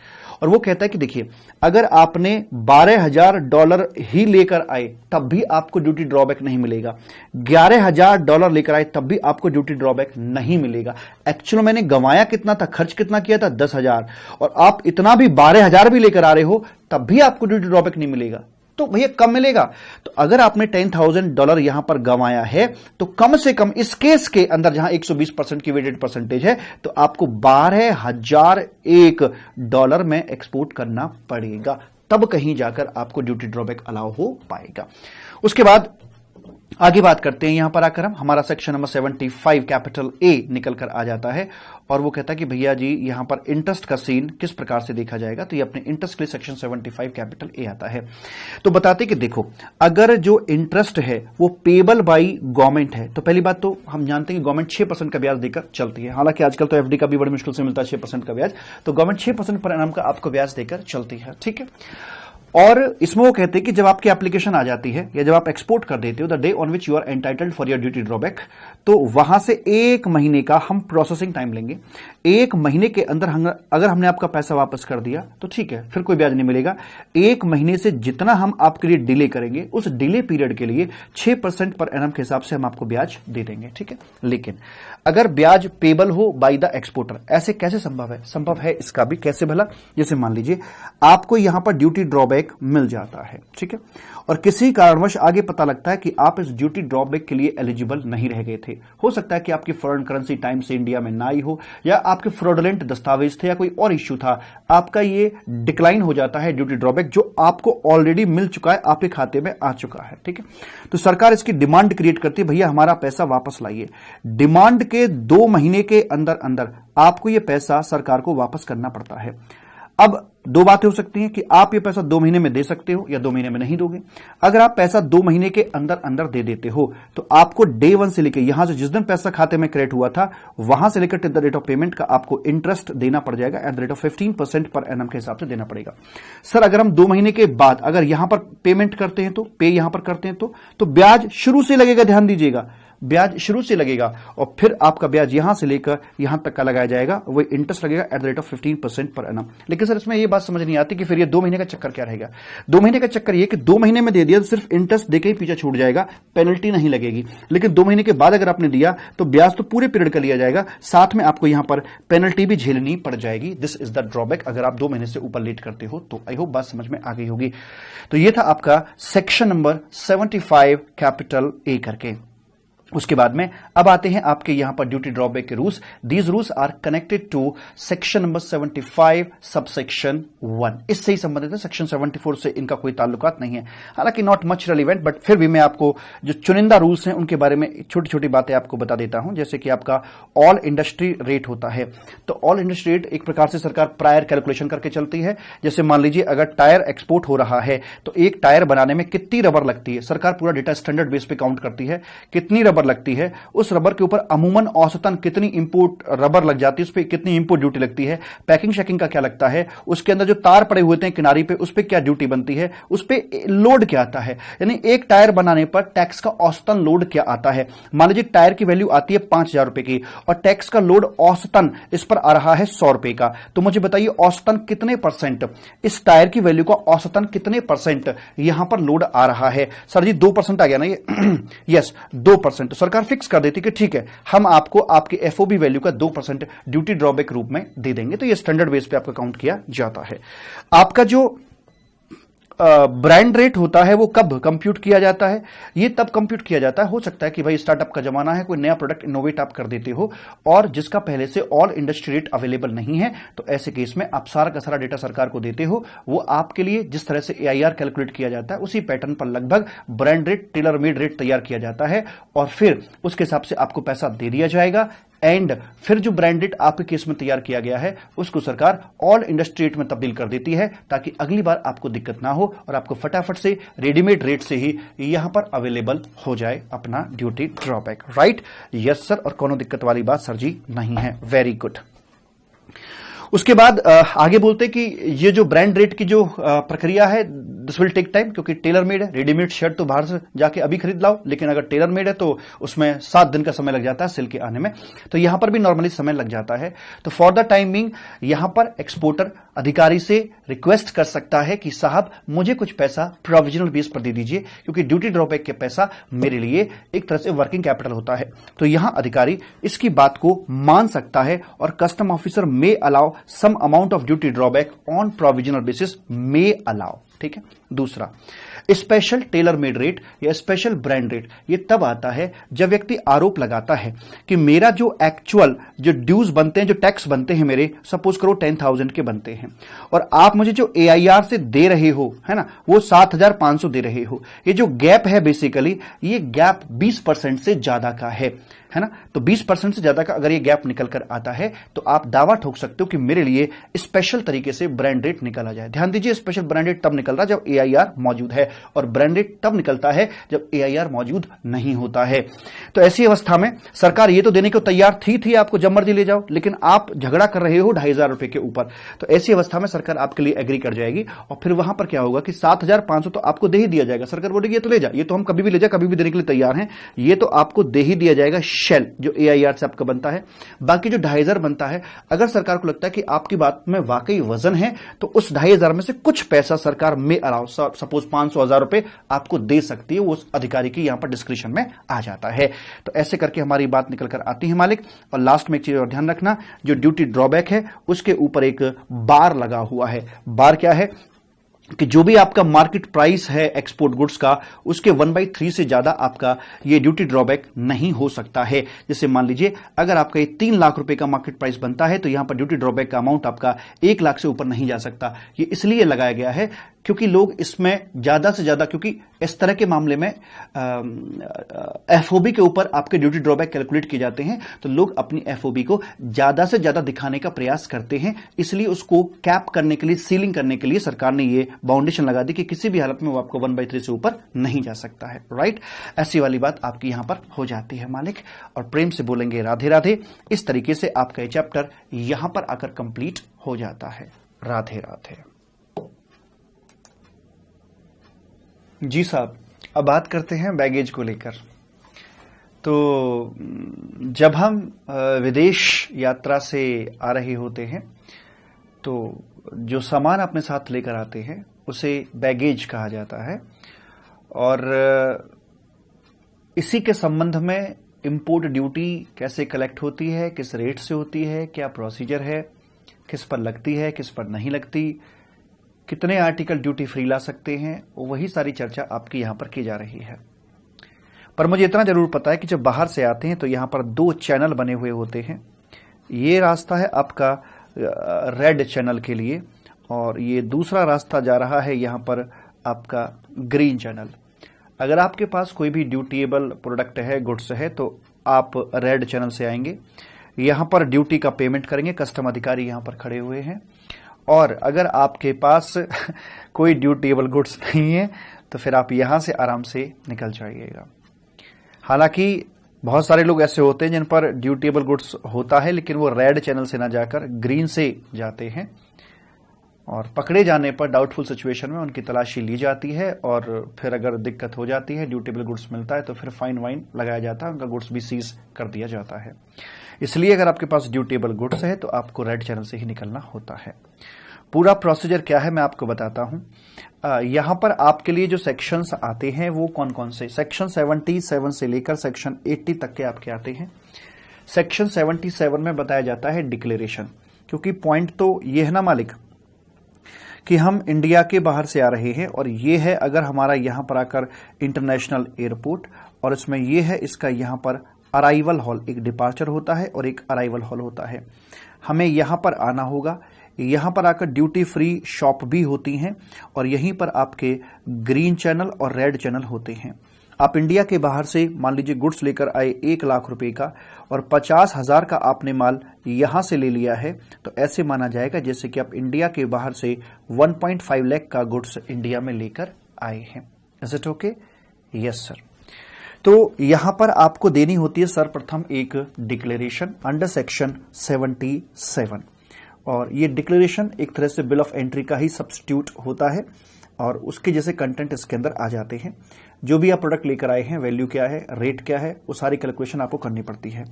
और वो कहता है कि देखिए, अगर आपने $12,000 ही लेकर आए तब भी आपको ड्यूटी ड्रॉबैक नहीं मिलेगा, $11,000 लेकर आए तब भी आपको ड्यूटी ड्रॉबैक नहीं मिलेगा। एक्चुअली मैंने गंवाया कितना था, खर्च कितना किया था, 10,000, और आप इतना भी 12,000 भी लेकर आ रहे हो तब भी आपको ड्यूटी ड्रॉबैक नहीं मिलेगा, तो भैया कम मिलेगा। तो अगर आपने $10,000 यहां पर गंवाया है, तो कम से कम इस केस के अंदर जहां 120% की वेटेड परसेंटेज है, तो आपको $12,001 में एक्सपोर्ट करना पड़ेगा, तब कहीं जाकर आपको ड्यूटी ड्रॉबैक अलाउ हो पाएगा। उसके बाद आगे बात करते हैं। यहां पर आकर हमारा सेक्शन नंबर 75 कैपिटल ए निकल कर आ जाता है, और वो कहता है कि भैया जी यहां पर इंटरेस्ट का सीन किस प्रकार से देखा जाएगा। तो ये अपने इंटरेस्ट के लिए सेक्शन 75 कैपिटल ए आता है। तो बताते कि देखो, अगर जो इंटरेस्ट है वो पेबल बाई गवर्नमेंट है, तो पहली बात तो हम जानते हैं कि गवर्नमेंट 6% का ब्याज देकर चलती है। हालांकि आजकल तो एफडी का भी बड़ी मुश्किल से मिलता है 6% का ब्याज, तो गवर्नमेंट 6% पर एनम का आपको ब्याज देकर चलती है, ठीक है। और इसमें वो कहते हैं कि जब आपकी एप्लीकेशन आ जाती है या जब आप एक्सपोर्ट कर देते हो, the day on which you are entitled for your duty drawback, तो वहां से 1 महीने का हम प्रोसेसिंग टाइम लेंगे। 1 महीने के अंदर अगर हमने आपका पैसा वापस कर दिया तो ठीक है, फिर कोई ब्याज नहीं मिलेगा। 1 महीने से जितना हम आपके लिए डिले करेंगे, उस डिले पीरियड के लिए 6% पर एनम के हिसाब से हम आपको ब्याज दे देंगे, ठीक है। लेकिन अगर ब्याज पेबल हो बाय द एक्सपोर्टर, ऐसे कैसे संभव है? संभव है इसका भी, कैसे भला? जैसे मान लीजिए आपको यहां पर ड्यूटी ड्रॉबैक मिल जाता है, ठीक है, और किसी कारणवश आगे पता लगता है कि आप इस ड्यूटी ड्रॉबैक के लिए एलिजिबल नहीं रह गए थे। हो सकता है कि आपकी फॉरेन करेंसी टाइम से इंडिया में ना आई हो, या आपके फ्रॉडुलेंट दस्तावेज थे, या कोई और इश्यू था, आपका ये डिक्लाइन हो जाता है ड्यूटी ड्रॉबैक, जो आपको ऑलरेडी मिल चुका है, आपके खाते में आ चुका है, ठीक है। तो सरकार इसकी डिमांड क्रिएट करती है, भैया हमारा पैसा वापस लाइए। डिमांड के 2 महीने के अंदर अंदर आपको यह पैसा सरकार को वापस करना पड़ता है। अब 2 बातें हो सकती हैं कि आप ये पैसा 2 महीने में दे सकते हो या 2 महीने में नहीं दोगे। अगर आप पैसा 2 महीने के अंदर अंदर दे देते हो, तो आपको डे 1 से लेकर यहां से जिस दिन पैसा खाते में क्रेडिट हुआ था, वहां से लेकर till the date of payment का आपको इंटरेस्ट देना पड़ जाएगा at the rate of 15% per annum के हिसाब से देना पड़ेगा। सर अगर हम 2 महीने के बाद अगर यहां पर पेमेंट करते हैं, तो पे यहां पर करते हैं, तो ब्याज शुरू से लगेगा, ध्यान दीजिएगा, ब्याज शुरू से लगेगा, और फिर आपका ब्याज यहां से लेकर यहां तक का लगाया जाएगा, वो इंटरेस्ट लगेगा at the rate of 15% per annum. लेकिन सर इसमें ये बात समझ नहीं आती कि फिर ये 2 महीने का चक्कर क्या रहेगा। 2 महीने का चक्कर ये कि 2 महीने में दे दिया तो सिर्फ इंटरेस्ट देके ही पीछे छूट जाएगा, पेनल्टी नहीं लगेगी। लेकिन 2 महीने के बाद अगर आपने दिया तो ब्याज तो पूरे पीरियड का लिया जाएगा, साथ में आपको यहां पर पेनल्टी भी झेलनी पड़ जाएगी। दिस इज द ड्रॉबैक अगर आप 2 महीने से ऊपर लेट करते हो तो। आई होप बात समझ में आ गई होगी। तो ये था आपका सेक्शन नंबर 75 कैपिटल ए करके। उसके बाद में अब आते हैं आपके यहां पर ड्यूटी ड्रॉबैक के rules. These rules are connected to section number 75 subsection 1। इससे ही संबंधित है, सेक्शन 74 से इनका कोई ताल्लुकात नहीं है, हालांकि नॉट मच रेलिवेंट, बट फिर भी मैं आपको जो चुनिंदा रूल्स हैं उनके बारे में छोटी छोटी बातें आपको बता देता हूं। जैसे कि आपका ऑल इंडस्ट्री रेट होता है, तो ऑल इंडस्ट्री रेट एक प्रकार से सरकार प्रायर कैलकुलेशन करके चलती है। जैसे मान लीजिए अगर टायर एक्सपोर्ट हो रहा है तो एक टायर बनाने में कितनी रबर लगती है, सरकार पूरा डेटा स्टैंडर्ड बेस पे काउंट करती है, कितनी रबर लगती है, उस रबर के ऊपर अमूमन औसतन कितनी इंपोर्ट रबर लग जाती है, उस पर कितनी इंपोर्ट ड्यूटी लगती है, पैकिंग शैकिंग का क्या लगता है, उसके अंदर जो तार पड़े हुए थे किनारी पे उस पर क्या ड्यूटी बनती है, उस पर लोड क्या आता है, यानी एक टायर बनाने पर टैक्स का औसतन लोड क्या आता है। मान लीजिए टायर की वैल्यू आती है 5,000 रुपए की और टैक्स का लोड औसतन इस पर आ रहा है 100 रुपए का, तो मुझे बताइए औसतन कितने परसेंट, इस टायर की वैल्यू का औसतन कितने परसेंट यहां पर लोड आ रहा है। सर जी 2% आ गया ना ये यस 2%। सरकार फिक्स कर देती कि ठीक है हम आपको आपके एफओबी वैल्यू का 2% ड्यूटी ड्रॉबैक रूप में दे देंगे, तो ये स्टैंडर्ड बेस पे आपका काउंट किया जाता है। आपका जो ब्रांड रेट होता है वो कब कंप्यूट किया जाता है, ये तब कंप्यूट किया जाता है, हो सकता है कि भाई स्टार्टअप का जमाना है, कोई नया प्रोडक्ट इनोवेट आप कर देते हो और जिसका पहले से ऑल इंडस्ट्री रेट अवेलेबल नहीं है, तो ऐसे केस में आप सारा का सारा डेटा सरकार को देते हो, वो आपके लिए जिस तरह से एआईआर कैलकुलेट किया जाता है उसी पैटर्न पर लगभग brand rate Taylor made rate तैयार किया जाता है और फिर उसके हिसाब से आपको पैसा दे दिया जाएगा। एंड फिर जो ब्रांड रेट आपके केस में तैयार किया गया है उसको सरकार ऑल इंडस्ट्री रेट में तब्दील कर देती है, ताकि अगली बार आपको दिक्कत ना हो और आपको फटाफट से रेडीमेड रेट से ही यहां पर अवेलेबल हो जाए अपना duty drawback. Right, yes sir, और कोनो दिक्कत वाली बात सर जी नहीं है। Very good. उसके बाद आगे बोलते कि ये जो ब्रांड रेट की जो प्रक्रिया है दिस विल टेक टाइम, क्योंकि टेलर मेड है। रेडीमेड शर्ट तो बाहर से जाके अभी खरीद लाओ, लेकिन अगर टेलर मेड है तो उसमें 7 दिन का समय लग जाता है सिल के आने में, तो यहां पर भी नॉर्मली समय लग जाता है। तो फॉर द टाइम बिंग यहां पर एक्सपोर्टर अधिकारी से रिक्वेस्ट कर सकता है कि साहब मुझे कुछ पैसा प्रोविजनल बेस पर दे दीजिए, क्योंकि ड्यूटी ड्रॉबैक के पैसा मेरे लिए एक तरह से वर्किंग कैपिटल होता है। तो यहां अधिकारी इसकी बात को मान सकता है और custom officer may allow some amount of duty drawback on provisional basis, may allow. ठीक है। दूसरा, स्पेशल टेलर मेड रेट या स्पेशल ब्रांड रेट ये तब आता है जब व्यक्ति आरोप लगाता है कि मेरा जो एक्चुअल जो ड्यूज बनते हैं, जो टैक्स बनते हैं मेरे, सपोज करो 10,000 के बनते हैं और आप मुझे जो एआईआर से दे रहे हो, है ना, वो 7,500 दे रहे हो। ये जो गैप है बेसिकली ये गैप 20% से ज्यादा का है ना, तो 20% से ज्यादा का अगर ये गैप निकल कर आता है तो आप दावा ठोक सकते हो कि मेरे लिए स्पेशल तरीके से ब्रांड रेट निकाला जाए। ध्यान दीजिए, स्पेशल ब्रांड रेट तब निकल रहा है जब एआईआर मौजूद है और ब्रांड रेट तब निकलता है जब एआईआर मौजूद नहीं होता है। तो ऐसी अवस्था में सरकार ये तो देने को तैयार थी आपको जब मर्जी ले जाओ, लेकिन आप झगड़ा कर रहे हो 2,500 रुपए के ऊपर, तो ऐसी अवस्था में सरकार आपके लिए एग्री कर जाएगी और फिर वहां पर क्या होगा कि 7,500 तो आपको दे ही दिया जाएगा। सरकार बोलेगी ये तो ले जा, ये तो हम कभी भी ले जा, कभी भी देने के लिए तैयार हैं, ये तो आपको दे ही दिया जाएगा शेल जो एआईआर से आपका बनता है। बाकी जो 2,500 बनता है, अगर सरकार को लगता है कि आपकी बात में वाकई वजन है तो उस 2,500 में से कुछ पैसा सरकार में अलाउ, सपोज 500,000 रुपए आपको दे सकती है, वो उस अधिकारी की यहां पर डिस्क्रिप्शन में आ जाता है। तो ऐसे करके हमारी बात निकल कर आती है मालिक। और लास्ट में एक चीज और ध्यान रखना, जो ड्यूटी ड्रॉबैक है उसके ऊपर एक बार लगा हुआ है। बार क्या है कि जो भी आपका मार्केट प्राइस है एक्सपोर्ट गुड्स का, उसके 1/3 से ज्यादा आपका ये ड्यूटी ड्रॉबैक नहीं हो सकता है। जैसे मान लीजिए अगर आपका ये 3 लाख रुपए का मार्केट प्राइस बनता है तो यहां पर ड्यूटी ड्रॉबैक का अमाउंट आपका 1 लाख से ऊपर नहीं जा सकता। ये इसलिए लगाया गया है क्योंकि लोग इसमें ज्यादा से ज्यादा, क्योंकि इस तरह के मामले में एफओबी के ऊपर आपके ड्यूटी ड्रॉबैक कैलकुलेट किए जाते हैं, तो लोग अपनी एफओबी को ज्यादा से ज्यादा दिखाने का प्रयास करते हैं। इसलिए उसको कैप करने के लिए, सीलिंग करने के लिए सरकार ने ये बाउंडेशन लगा दी कि किसी भी हालत में वो आपको 1/3 से ऊपर नहीं जा सकता है। राइट, ऐसी वाली बात आपकी यहां पर हो जाती है मालिक। और प्रेम से बोलेंगे राधे राधे। इस तरीके से आपका ये चैप्टर यहां पर आकर कंप्लीट हो जाता है। राधे राधे। जी साहब, अब बात करते हैं बैगेज को लेकर। तो जब हम विदेश यात्रा से आ रहे होते हैं तो जो सामान अपने साथ लेकर आते हैं उसे बैगेज कहा जाता है। और इसी के संबंध में इंपोर्ट ड्यूटी कैसे कलेक्ट होती है, किस रेट से होती है, क्या प्रोसीजर है, किस पर लगती है, किस पर नहीं लगती, कितने आर्टिकल ड्यूटी फ्री ला सकते हैं, वही सारी चर्चा आपकी यहां पर की जा रही है। पर मुझे इतना जरूर पता है कि जब बाहर से आते हैं तो यहाँ पर 2 चैनल बने हुए होते हैं। ये रास्ता है आपका रेड चैनल के लिए और ये दूसरा रास्ता जा रहा है यहाँ पर आपका ग्रीन चैनल। अगर आपके पास कोई भी ड्यूटीएबल प्रोडक्ट है, गुड्स है, तो आप रेड चैनल से आएंगे, यहाँ पर ड्यूटी का पेमेंट करेंगे, कस्टम अधिकारी यहाँ पर खड़े हुए हैं। और अगर आपके पास कोई ड्यूटीएबल गुड्स नहीं है तो फिर आप यहाँ से आराम से निकल जाइएगा। हालांकि बहुत सारे लोग ऐसे होते हैं जिन पर ड्यूटीएबल गुड्स होता है लेकिन वो रेड चैनल से ना जाकर ग्रीन से जाते हैं और पकड़े जाने पर डाउटफुल सिचुएशन में उनकी तलाशी ली जाती है और फिर अगर दिक्कत हो जाती है, ड्यूटीएबल गुड्स मिलता है तो फिर फाइन वाइन लगाया जाता है, उनका गुड्स भी सीज कर दिया जाता है। इसलिए अगर आपके पास ड्यूटीएबल गुड्स है तो आपको रेड चैनल से ही निकलना होता है। पूरा प्रोसीजर क्या है मैं आपको बताता हूं। यहां पर आपके लिए जो सेक्शंस आते हैं वो कौन कौन से, सेक्शन 77 से लेकर सेक्शन 80 तक के आपके आते हैं। सेक्शन 77 में बताया जाता है डिक्लेरेशन, क्योंकि पॉइंट तो ये है ना मालिक कि हम इंडिया के बाहर से आ रहे हैं और ये है अगर हमारा यहां पर आकर इंटरनेशनल एयरपोर्ट और इसमें ये है इसका यहां पर अराइवल हॉल, एक डिपार्चर होता है और एक अराइवल हॉल होता है। हमें यहां पर आना होगा, यहां पर आकर ड्यूटी फ्री शॉप भी होती हैं और यहीं पर आपके ग्रीन चैनल और रेड चैनल होते हैं। आप इंडिया के बाहर से मान लीजिए गुड्स लेकर आए 1 लाख रुपए का और 50,000 का आपने माल यहां से ले लिया है तो ऐसे माना जाएगा जैसे कि आप इंडिया के बाहर से 1.5 लाख का गुड्स इंडिया में लेकर आए हैं। Is it okay? Yes sir. तो यहां पर आपको देनी होती है सर्वप्रथम एक डिक्लेरेशन अंडर सेक्शन 77 और ये डिक्लेरेशन एक तरह से बिल ऑफ एंट्री का ही सब्स्टिट्यूट होता है और उसके जैसे कंटेंट इसके अंदर आ जाते हैं। जो भी आप प्रोडक्ट लेकर आए हैं, वैल्यू क्या है, रेट क्या है, वो सारी कैलकुलेशन आपको करनी पड़ती है।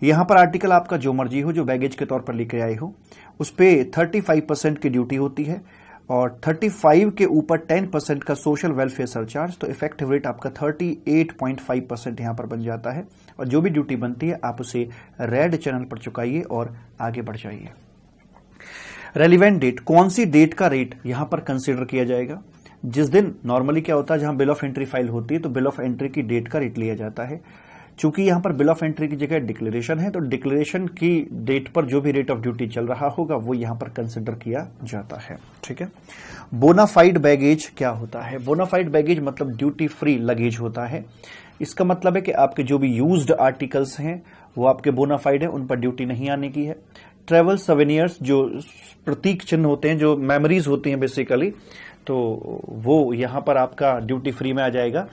यहां पर आर्टिकल आपका जो मर्जी हो, जो बैगेज के तौर पर लेकर आए हो, उस पर 35% की ड्यूटी होती है और 35 के ऊपर 10% का सोशल वेलफेयर सरचार्ज, तो इफेक्टिव रेट आपका 38.5% यहां पर बन जाता है। और जो भी ड्यूटी बनती है आप उसे रेड चैनल पर चुकाइए और आगे बढ़ जाइए। रेलिवेंट डेट, कौन सी डेट का रेट यहां पर कंसीडर किया जाएगा? जिस दिन नॉर्मली क्या होता है, जहां बिल ऑफ एंट्री फाइल होती है तो बिल ऑफ एंट्री की डेट का रेट लिया जाता है। चूंकि यहां पर बिल ऑफ एंट्री की जगह डिक्लेरेशन है तो डिक्लेरेशन की डेट पर जो भी रेट ऑफ ड्यूटी चल रहा होगा वो यहां पर कंसिडर किया जाता है। ठीक है। बोनाफाइड बैगेज क्या होता है? बोनाफाइड बैगेज मतलब ड्यूटी फ्री लगेज होता है। इसका मतलब है कि आपके जो भी यूज्ड आर्टिकल्स हैं वो आपके बोनाफाइड है, उन पर ड्यूटी नहीं आने की है। ट्रेवल सवेनियर्स, जो प्रतीक चिन्ह होते हैं, जो मेमोरीज होती हैं बेसिकली, तो वो यहां पर आपका ड्यूटी फ्री में आ जाएगा।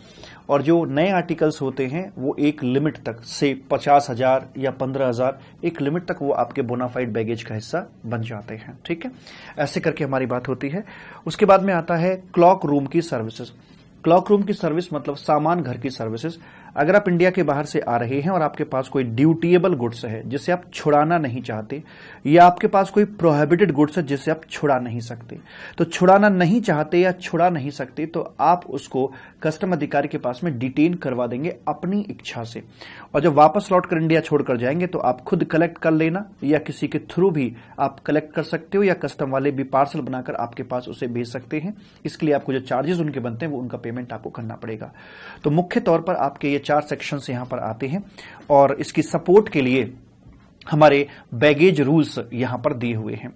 और जो नए आर्टिकल्स होते हैं वो एक लिमिट तक से 50,000 या 15,000 एक लिमिट तक वो आपके बोनाफाइड बैगेज का हिस्सा बन जाते हैं। ठीक है, ऐसे करके हमारी बात होती है। उसके बाद में आता है क्लॉक रूम की सर्विसेज। क्लॉक रूम की सर्विस मतलब सामान घर की सर्विसेज। अगर आप इंडिया के बाहर से आ रहे हैं और आपके पास कोई ड्यूटीएबल गुड्स है जिसे आप छुड़ाना नहीं चाहते, या आपके पास कोई प्रोहिबिटेड गुड्स है जिसे आप छुड़ा नहीं सकते, तो छुड़ाना नहीं चाहते या छुड़ा नहीं सकते तो आप उसको कस्टम अधिकारी के पास में डिटेन करवा देंगे अपनी इच्छा से। और जब वापस लौट कर इंडिया छोड़कर जाएंगे तो आप खुद कलेक्ट कर लेना या किसी के थ्रू भी आप कलेक्ट कर सकते हो, या कस्टम वाले भी पार्सल बनाकर आपके पास उसे भेज सकते हैं। इसके लिए आपको जो चार्जेस उनके बनते हैं वो उनका पेमेंट आपको करना पड़ेगा। तो मुख्य तौर पर आपके ये 4 सेक्शंस यहां पर आते हैं और इसकी सपोर्ट के लिए हमारे बैगेज रूल्स यहां पर दिए हुए हैं।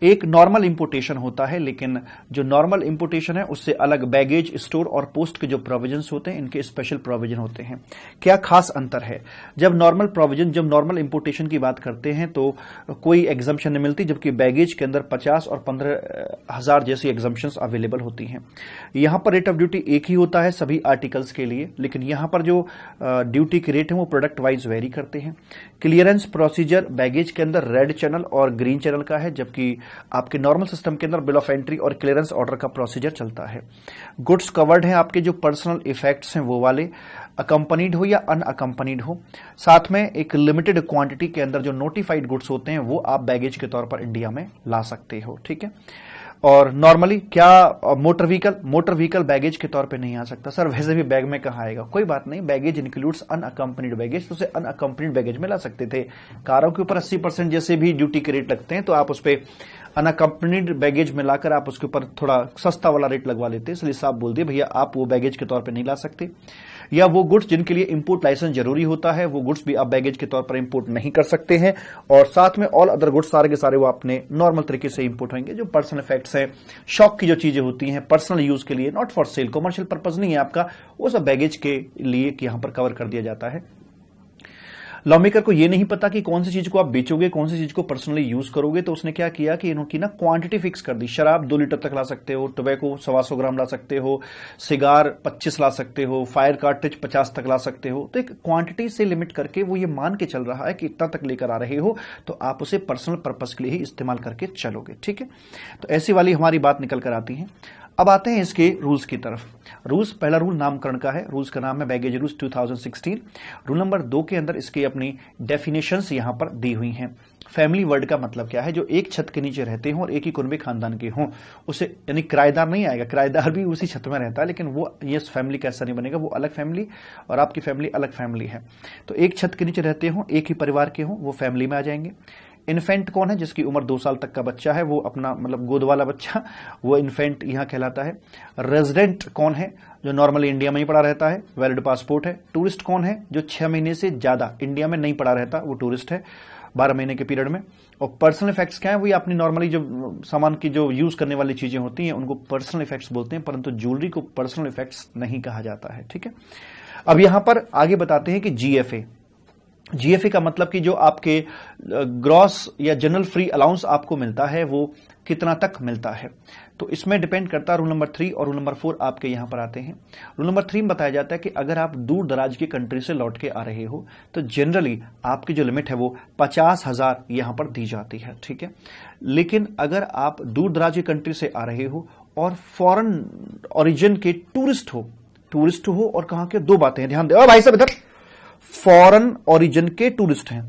एक नॉर्मल इंपोर्टेशन होता है, लेकिन जो नॉर्मल इंपोर्टेशन है उससे अलग बैगेज स्टोर और पोस्ट के जो प्रोविजंस होते हैं इनके स्पेशल प्रोविजन होते हैं। क्या खास अंतर है? जब नॉर्मल इंपोर्टेशन की बात करते हैं तो कोई एग्जम्पशन नहीं मिलती, जबकि बैगेज के अंदर 50 और 15,000 जैसी एग्जम्पशंस अवेलेबल होती हैं। यहां पर रेट ऑफ ड्यूटी एक ही होता है सभी आर्टिकल्स के लिए, लेकिन यहां पर जो ड्यूटी के रेट है वो प्रोडक्ट वाइज वेरी करते हैं। क्लियरेंस प्रोसीजर बैगेज के अंदर रेड चैनल और ग्रीन चैनल का है, जबकि आपके नॉर्मल सिस्टम के अंदर बिल ऑफ एंट्री और क्लियरेंस ऑर्डर का प्रोसीजर चलता है। गुड्स कवर्ड हैं आपके जो पर्सनल इफेक्ट्स हैं वो वाले, अकंपनीड हो या अनअकंपनीड हो। साथ में एक लिमिटेड क्वांटिटी के अंदर जो नोटिफाइड गुड्स होते हैं वो आप बैगेज के तौर पर इंडिया में ला सकते हो। ठीक है। और नॉर्मली क्या मोटर व्हीकल बैगेज के तौर पे नहीं आ सकता? सर वैसे भी बैग में कहाँ आएगा? कोई बात नहीं, बैगेज इंक्लूड्स अनअकंपनीड बैगेज, तो उसे अनअकंपनीड बैगेज में ला सकते थे। कारों के ऊपर 80% जैसे भी ड्यूटी के रेट लगते हैं तो आप उस पर अनअकम्पनीड बैगेज में लाकर आप उसके ऊपर थोड़ा सस्ता वाला रेट लगवा लेते हैं, इसलिए साफ बोल दिए भैया आप वो बैगेज के तौर पर नहीं ला सकते। या वो गुड्स जिनके लिए इंपोर्ट लाइसेंस जरूरी होता है, वो गुड्स भी आप बैगेज के तौर पर इंपोर्ट नहीं कर सकते हैं। और साथ में ऑल अदर गुड्स सारे के सारे वो अपने नॉर्मल तरीके से इंपोर्ट होंगे। जो पर्सनल इफेक्ट्स हैं, शॉक की जो चीजें होती हैं पर्सनल यूज के लिए, not for sale, commercial purpose नहीं है आपका, वो सब बैगेज के लिए यहां पर कवर कर दिया जाता है। लॉ मेकर को ये नहीं पता कि कौन सी चीज को आप बेचोगे, कौन सी चीज को पर्सनली यूज करोगे, तो उसने क्या किया कि इनकी ना क्वांटिटी फिक्स कर दी। शराब 2 लीटर तक ला सकते हो, टोबैको 125 ग्राम ला सकते हो, सिगार 25 ला सकते हो, फायर कार्ट्रिज 50 तक ला सकते हो। तो एक क्वांटिटी से लिमिट करके वो ये मान के चल रहा है कि इतना तक लेकर आ रहे हो तो आप उसे पर्सनल पर्पज के लिए ही इस्तेमाल करके चलोगे, ठीक है। तो ऐसी वाली हमारी बात निकल कर आती है। अब आते हैं इसके रूल्स की तरफ। रूल्स, पहला रूल नामकरण का है, रूल्स का नाम है बैगेज रूल्स 2016। रूल नंबर 2 के अंदर इसकी अपनी डेफिनेशंस यहां पर दी हुई हैं। फैमिली वर्ड का मतलब क्या है, जो एक छत के नीचे रहते हों और एक ही कुनबे खानदान के हों, उसे यानी किराएदार नहीं आएगा, किराएदार भी उसी छत में रहता है, लेकिन वो ये फैमिली कैसा नहीं बनेगा, वो अलग फैमिली और आपकी फैमिली अलग फैमिली है। तो एक छत के नीचे रहते हों, एक ही परिवार के हों, वो फैमिली में आ जाएंगे। इन्फेंट कौन है, जिसकी उम्र 2 साल तक का बच्चा है, वो अपना मतलब गोद वाला बच्चा, वो इन्फेंट यहां कहलाता है। रेजिडेंट कौन है, जो नॉर्मली इंडिया में ही पड़ा रहता है, वैलिड पासपोर्ट है। टूरिस्ट कौन है, जो 6 महीने से ज्यादा इंडिया में नहीं पड़ा रहता, वो टूरिस्ट है 12 महीने के पीरियड में। और पर्सनल इफेक्ट्स क्या है, वो अपनी नॉर्मली जो सामान की जो यूज करने वाली चीजें होती हैं उनको पर्सनल इफेक्ट्स बोलते हैं, परंतु ज्वेलरी को पर्सनल इफेक्ट्स नहीं कहा जाता है, ठीक है। अब यहां पर आगे बताते हैं कि जीएफए, जीएफए का मतलब कि जो आपके ग्रॉस या जनरल फ्री अलाउंस आपको मिलता है वो कितना तक मिलता है। तो इसमें डिपेंड करता है रूल नंबर 3 और रूल नंबर 4 आपके यहां पर आते हैं। रूल नंबर 3 में बताया जाता है कि अगर आप दूर दराज की कंट्री से लौट के आ रहे हो तो जनरली आपकी जो लिमिट है वो 50,000 यहां पर दी जाती है, ठीक है। लेकिन अगर आप दूर दराज की कंट्री से आ रहे हो और फॉरेन ओरिजिन के टूरिस्ट हो और कहां के, 2 बातें हैं ध्यान दे भाई साहब इधर, फॉरेन ओरिजिन के टूरिस्ट हैं,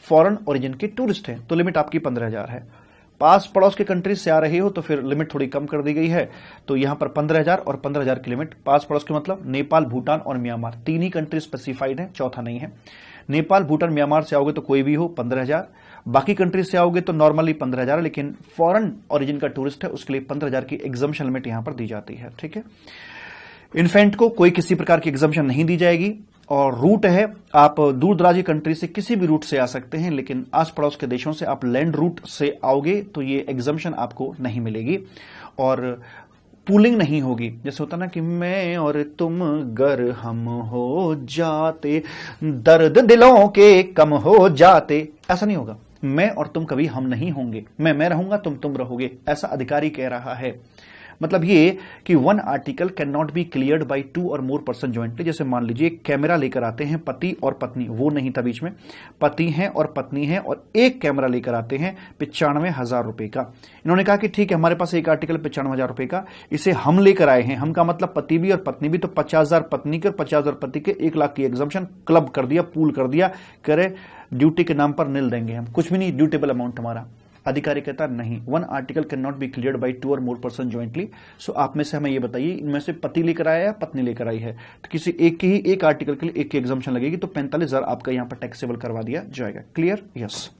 फॉरेन ओरिजिन के टूरिस्ट हैं तो लिमिट आपकी 15,000 है। पास पड़ोस के कंट्रीज से आ रहे हो तो फिर लिमिट थोड़ी कम कर दी गई है, तो यहां पर 15,000 और 15,000 की लिमिट। पास पड़ोस के मतलब नेपाल, भूटान और म्यांमार, 3 ही कंट्री स्पेसिफाइड है, चौथा नहीं है। नेपाल, भूटान, म्यांमार से आओगे तो कोई भी हो 15,000, बाकी कंट्रीज से आओगे तो नॉर्मली 15,000, लेकिन फॉरेन ओरिजिन का टूरिस्ट है उसके लिए 15,000 की एग्जम्पशन लिमिट यहां पर दी जाती है, ठीक है। इन्फेंट को कोई किसी प्रकार की एग्जम्पशन नहीं दी जाएगी। और रूट है, आप दूर दराज की कंट्री से किसी भी रूट से आ सकते हैं, लेकिन आस पड़ोस के देशों से आप लैंड रूट से आओगे तो ये एग्जम्पशन आपको नहीं मिलेगी। और पूलिंग नहीं होगी, जैसे होता ना कि मैं और तुम गर हम हो जाते, दर्द दिलों के कम हो जाते, ऐसा नहीं होगा। मैं और तुम कभी हम नहीं होंगे, मैं रहूंगा, तुम रहोगे, ऐसा अधिकारी कह रहा है। मतलब ये कि 1 article can not be cleared by 2 or more person jointly. जैसे मान लीजिए एक कैमरा लेकर आते हैं पति और पत्नी, वो नहीं था बीच में, पति हैं और पत्नी हैं और एक कैमरा लेकर आते हैं 95,000 रुपए का। इन्होंने कहा कि ठीक है हमारे पास एक आर्टिकल 95,000 रुपए का, इसे हम लेकर आए हैं, हम का मतलब पति भी और पत्नी भी, तो 50,000 पत्नी के और 50,000 पति के, 1 लाख की एग्जम्पशन क्लब कर दिया, पूल कर दिया, करे ड्यूटी के नाम पर निल देंगे हम, कुछ भी नहीं ड्यूटेबल अमाउंट हमारा। अधिकारी कहता नहीं, 1 article can not be cleared by 2 or more person jointly. सो आप में से हमें ये बताइए, इनमें से पति लेकर आया या पत्नी लेकर आई है, तो किसी एक की ही एक आर्टिकल के लिए एक की एग्जम्पशन लगेगी, तो 45,000 आपका यहां पर टैक्सेबल करवा दिया जाएगा। क्लियर? यस।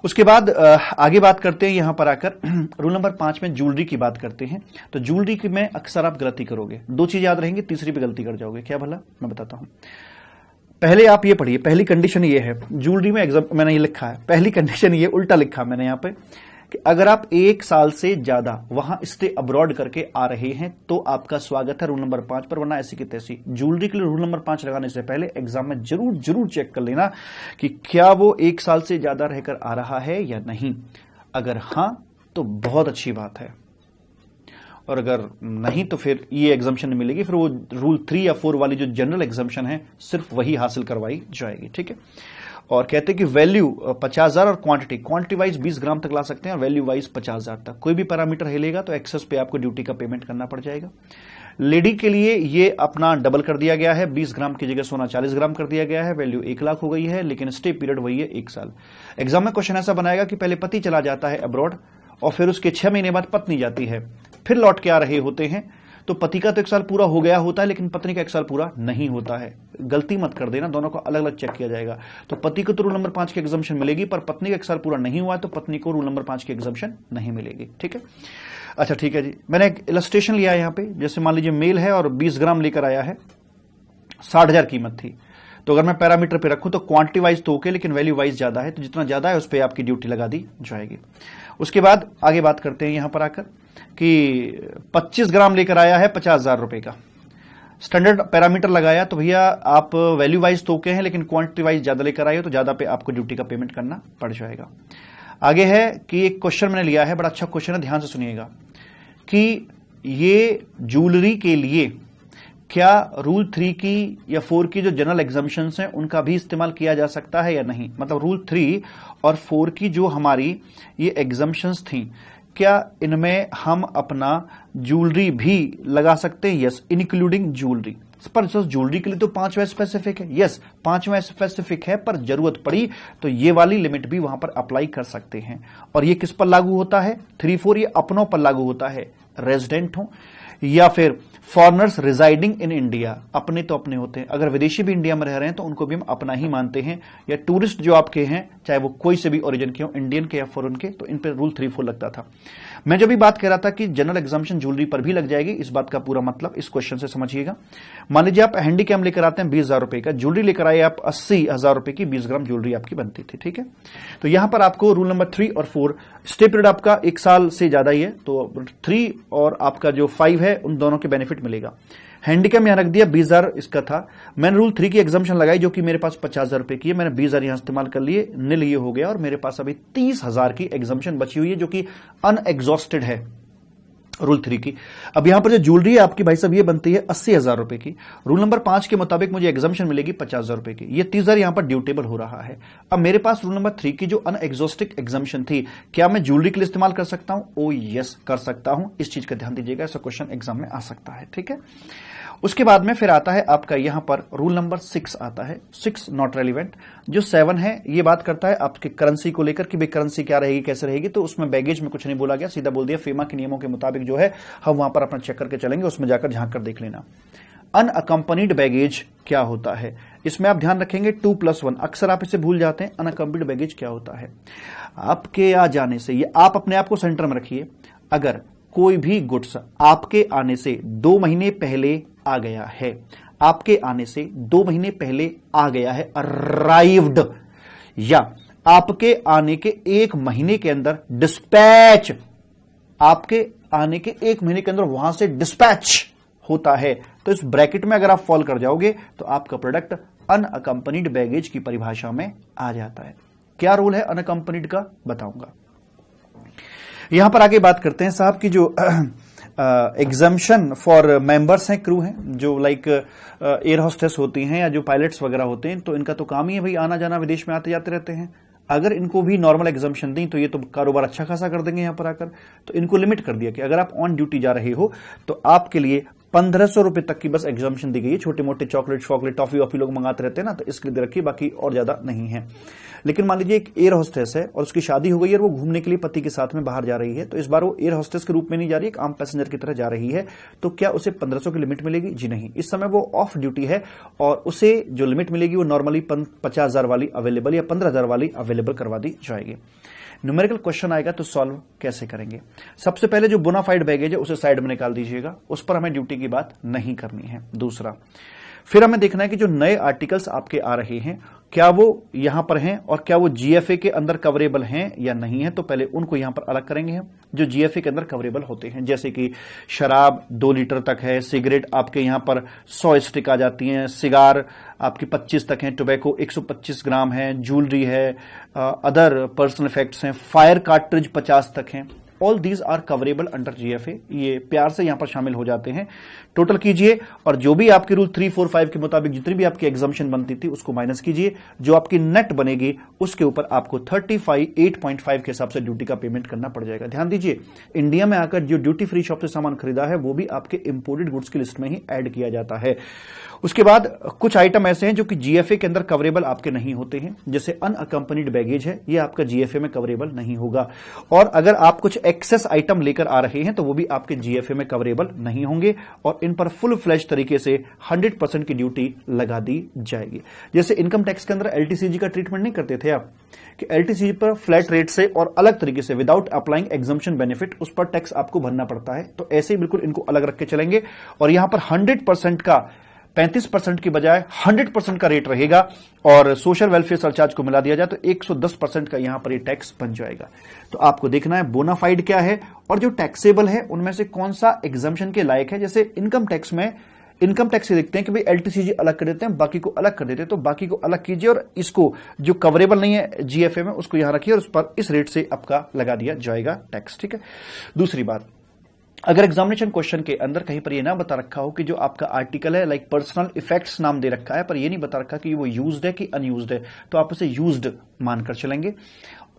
उसके बाद आगे बात करते हैं यहां पर आकर रूल नंबर 5 में ज्वेलरी की बात करते हैं। तो ज्वेलरी की में अक्सर आप गलती करोगे, 2 चीज याद रहेंगी, तीसरी पे गलती कर जाओगे। क्या भला, मैं बताता हूं। पहले आप ये पढ़िए, पहली कंडीशन ये है ज्वेलरी में एग्जाम मैंने ये लिखा है, पहली कंडीशन ये उल्टा लिखा मैंने यहां पे कि अगर आप 1 साल से ज्यादा वहां स्टे अब्रॉड करके आ रहे हैं तो आपका स्वागत है रूल नंबर 5 पर, वरना ऐसी की तैसी। ज्वेलरी के लिए रूल नंबर 5 लगाने से पहले एग्जाम में जरूर चेक कर लेना कि क्या वो 1 साल से ज्यादा रहकर आ रहा है या नहीं। अगर हां तो बहुत अच्छी बात है, और अगर नहीं तो फिर ये एग्जम्पशन मिलेगी, फिर वो रूल 3 या 4 वाली जो जनरल एग्जम्पशन है सिर्फ वही हासिल करवाई जाएगी, ठीक है। और कहते हैं कि वैल्यू 50,000 और क्वांटिटी वाइज 20 ग्राम तक ला सकते हैं और वैल्यू वाइज 50,000 तक। कोई भी पैरामीटर हिलेगा तो एक्सेस पे आपको ड्यूटी का पेमेंट करना पड़ जाएगा। लेडी के लिए ये अपना डबल कर दिया गया है, 20 ग्राम की जगह सोना 40 ग्राम कर दिया गया है, वैल्यू 1 लाख हो गई है, लेकिन स्टे पीरियड वही है 1 साल। एग्जाम में क्वेश्चन ऐसा बनाएगा कि पहले पति चला जाता है अब्रॉड और फिर उसके 6 महीने बाद पत्नी जाती है, फिर लौट के आ रहे होते हैं, तो पति का तो 1 साल पूरा हो गया होता है, लेकिन पत्नी का 1 साल पूरा नहीं होता है। गलती मत कर देना, दोनों को अलग अलग चेक किया जाएगा। तो पति को तो रूल नंबर 5 की एग्जम्पशन मिलेगी, पर पत्नी का 1 साल पूरा नहीं हुआ है तो पत्नी को रूल नंबर 5 की एग्जम्पशन नहीं मिलेगी। ठीक है, अच्छा ठीक है जी। मैंने एक इलस्ट्रेशन लिया है यहाँ पे, जैसे मान लीजिए मेल है और 20 ग्राम लेकर आया है, 60,000 कीमत थी। तो अगर मैं पैरामीटर पे रखूं तो क्वांटिटी वाइज तो ओके, लेकिन वैल्यू वाइज ज्यादा है, तो जितना ज्यादा है उस पर आपकी ड्यूटी लगा दी जाएगी। उसके बाद आगे बात करते हैं यहां पर आकर कि 25 ग्राम लेकर आया है 50,000 रुपए का, स्टैंडर्ड पैरामीटर लगाया तो भैया आप वैल्यू वाइज तो ओके हैं, लेकिन क्वांटिटी वाइज ज्यादा लेकर आए हो तो ज्यादा पे आपको ड्यूटी का पेमेंट करना पड़ जाएगा। आगे है कि एक क्वेश्चन मैंने लिया है, बड़ा अच्छा क्वेश्चन है, ध्यान से सुनिएगा कि ये ज्वेलरी के लिए क्या रूल 3 की या 4 की जो जनरल एग्जम्पशंस हैं उनका भी इस्तेमाल किया जा सकता है या नहीं। मतलब रूल 3 और 4 की जो हमारी ये एग्जम्पशंस थी, क्या इनमें हम अपना ज्वेलरी भी लगा सकते हैं? Yes, including jewellery. पर ज्वेलरी के लिए तो 5वां स्पेसिफिक है, यस 5वां स्पेसिफिक है, पर जरूरत पड़ी तो ये वाली लिमिट भी वहां पर अप्लाई कर सकते हैं। और ये किस पर लागू होता है? 3-4 ये अपनों पर लागू होता है, रेजिडेंट हो या फिर फॉरेनर्स रिजाइडिंग इन इंडिया। अपने तो अपने होते हैं, अगर विदेशी भी इंडिया में रह रहे हैं तो उनको भी हम अपना ही मानते हैं, या टूरिस्ट जो आपके हैं चाहे वो कोई से भी ओरिजिन के हो, इंडियन के या फॉरेन के, तो इन पर रूल 3-4 लगता था। मैं जब भी बात कर रहा था कि जनरल एग्जाम्पशन ज्वेलरी पर भी लग जाएगी, इस बात का पूरा मतलब इस क्वेश्चन से समझिएगा। मान लीजिए आप हैंडीकैम लेकर आते हैं 20,000 रुपए का, ज्वेलरी लेकर आए आप 80,000 रुपए की, 20 ग्राम ज्वेलरी आपकी बनती थी। ठीक है, तो यहां पर आपको रूल नंबर 3 और 4 स्टे पीरियड आपका 1 साल से ज्यादा ही है, तो 3 और आपका जो 5 है उन दोनों के बेनिफिट मिलेगा। हैंडीकैम यहां रख दिया, 20,000 इसका था, मैंने रूल 3 की एग्जाम्पशन लगाई जो कि मेरे पास 50,000 रुपए की है, मैंने 20,000 यहां इस्तेमाल कर लिए, नील ये हो गया और मेरे पास अभी 30,000 की एग्जाम्पशन बची हुई है जो कि अनएग्जॉस्टेड है रूल 3 की। अब यहां पर जो ज्वेलरी है आपकी भाई साहब ये बनती है 80,000 रुपए की, रूल नंबर 5 के मुताबिक मुझे एग्जाम्पशन मिलेगी 50,000 रुपए की, ये 30,000 यहां पर ड्यूटेबल हो रहा है। अब मेरे पास रूल नंबर 3 की जो अनएग्जॉस्टिक एग्जाम्पशन थी, क्या मैं ज्वेलरी के लिए इस्तेमाल कर सकता हूं? ओ यस, कर सकता हूं। इस चीज का ध्यान दीजिएगा, ऐसा क्वेश्चन एग्जाम में आ सकता है। ठीक है, उसके बाद में फिर आता है आपका यहां पर रूल नंबर 6 आता है, 6 नॉट रेलिवेंट। जो 7 है ये बात करता है आपके करेंसी को लेकर कि भाई करेंसी क्या रहेगी, कैसे रहेगी, तो उसमें बैगेज में कुछ नहीं बोला गया, सीधा बोल दिया फेमा के नियमों के मुताबिक जो है हम वहां पर अपना चेक करके चलेंगे, उसमें जाकर झांक कर देख लेना। अनअकंपनीड बैगेज क्या होता है, इसमें आप ध्यान रखेंगे 2+1, अक्सर आप इसे भूल जाते हैं। अनअकंपनीड बैगेज क्या होता है? आपके आ जाने से, ये आप अपने आप को सेंटर में रखिए, अगर कोई भी गुड्स आपके आने से 2 महीने पहले आ गया है, आपके आने से 2 महीने पहले आ गया है, अराइव्ड, या आपके आने के 1 महीने के अंदर डिस्पैच, आपके आने के 1 महीने के अंदर वहां से डिस्पैच होता है, तो इस ब्रैकेट में अगर आप फॉल कर जाओगे तो आपका प्रोडक्ट अनअकंपनीड बैगेज की परिभाषा में आ जाता है। क्या रूल है अनअकंपनीड का बताऊंगा। यहां पर आगे बात करते हैं साहब की जो एग्जाम्पशन फॉर मेंबर्स हैं, क्रू हैं, जो लाइक एयर होस्टेस होती हैं या जो पायलट्स वगैरह होते हैं, तो इनका तो काम ही है भाई आना जाना, विदेश में आते जाते रहते हैं। अगर इनको भी नॉर्मल एग्जाम्पशन दी तो ये तो कारोबार अच्छा खासा कर देंगे यहां पर आकर। तो इनको लिमिट कर दिया कि अगर आप ऑन ड्यूटी जा रहे हो तो आपके लिए 1,500 रुपए तक की बस एग्जाम्पशन दी गई है। छोटे मोटे चॉकलेट टॉफी वॉफी लोग मंगाते रहते हैं ना, तो इसके लिए रखिए, बाकी और ज्यादा नहीं है। लेकिन मान लीजिए एक एयर होस्टेस है और उसकी शादी हो गई है और वो घूमने के लिए पति के साथ में बाहर जा रही है, तो इस बार वो एयर होस्टेस के रूप में नहीं जा रही, एक आम पैसेंजर की तरह जा रही है, तो क्या उसे 1,500 की लिमिट मिलेगी? जी नहीं, इस समय वो ऑफ ड्यूटी है और उसे जो लिमिट मिलेगी वो नॉर्मली 50,000 वाली अवेलेबल या 15,000 वाली अवेलेबल करवा दी जाएगी। न्यूमेरिकल क्वेश्चन आएगा तो सॉल्व कैसे करेंगे? सबसे पहले जो बोनाफाइड बैगेज है उसे साइड में निकाल दीजिएगा, उस पर हमें ड्यूटी की बात नहीं करनी है। दूसरा, फिर हमें देखना है कि जो नए आर्टिकल्स आपके आ रहे हैं क्या वो यहां पर हैं और क्या वो जीएफए के अंदर कवरेबल हैं या नहीं है, तो पहले उनको यहां पर अलग करेंगे हम, जो जीएफए के अंदर कवरेबल होते हैं, जैसे कि शराब 2 लीटर तक है, सिगरेट आपके यहां पर 100 स्टिक आ जाती हैं, सिगार आपकी 25 तक है, टोबैको 125 ग्राम है, ज्वेलरी है, अदर पर्सनल इफेक्ट्स हैं, फायर कार्ट्रिज 50 तक हैं। All these are coverable under GFA, ये प्यार से यहां पर शामिल हो जाते हैं। टोटल कीजिए और जो भी आपके रूल 3, 4, 5 के मुताबिक जितनी भी आपकी एग्जाम्पशन बनती थी उसको माइनस कीजिए, जो आपकी नेट बनेगी उसके ऊपर आपको 38.5 के हिसाब से ड्यूटी का पेमेंट करना पड़ जाएगा। ध्यान दीजिए, इंडिया में आकर जो ड्यूटी फ्री शॉप से सामान खरीदा है वो भी आपके इंपोर्टेड गुड्स की लिस्ट में ही ऐड किया जाता है। उसके बाद कुछ आइटम ऐसे हैं जो कि जीएफए के अंदर कवरेबल आपके नहीं होते हैं, जैसे अनअकंपनीड बैगेज है, ये आपका जीएफए में कवरेबल नहीं होगा। और अगर आप कुछ एक्सेस आइटम लेकर आ रहे हैं तो वो भी आपके जीएफए में कवरेबल नहीं होंगे और इन पर फुल फ्लैश तरीके से 100% की ड्यूटी लगा दी जाएगी। जैसे इनकम टैक्स के अंदर एलटीसीजी का ट्रीटमेंट नहीं करते थे आप, कि एलटीसीजी पर फ्लैट रेट से और अलग तरीके से विदाउट अप्लाइंग एग्जम्पशन बेनिफिट उस पर टैक्स आपको भरना पड़ता है, तो ऐसे ही बिल्कुल इनको अलग रख के चलेंगे और यहां पर 100% का 35% की बजाय 100% का रेट रहेगा और सोशल वेलफेयर सरचार्ज को मिला दिया जाए तो 110% का यहां पर ये टैक्स बन जाएगा। तो आपको देखना है बोनाफाइड क्या है और जो टैक्सेबल है उनमें से कौन सा एग्जम्पशन के लायक है। जैसे इनकम टैक्स में इनकम टैक्स से देखते हैं कि भाई एलटीसीजी अलग कर देते हैं, बाकी को अलग कर देते हैं, तो बाकी को अलग कीजिए और इसको जो कवरेबल नहीं है जीएफए में उसको यहां रखिए और उस पर इस रेट से आपका लगा दिया जाएगा टैक्स। ठीक है। दूसरी बात, अगर एग्जामिनेशन क्वेश्चन के अंदर कहीं पर ये ना बता रखा हो कि जो आपका आर्टिकल है लाइक पर्सनल इफेक्ट्स नाम दे रखा है पर ये नहीं बता रखा कि वो यूज्ड है कि अनयूज्ड है, तो आप उसे यूज्ड मानकर चलेंगे।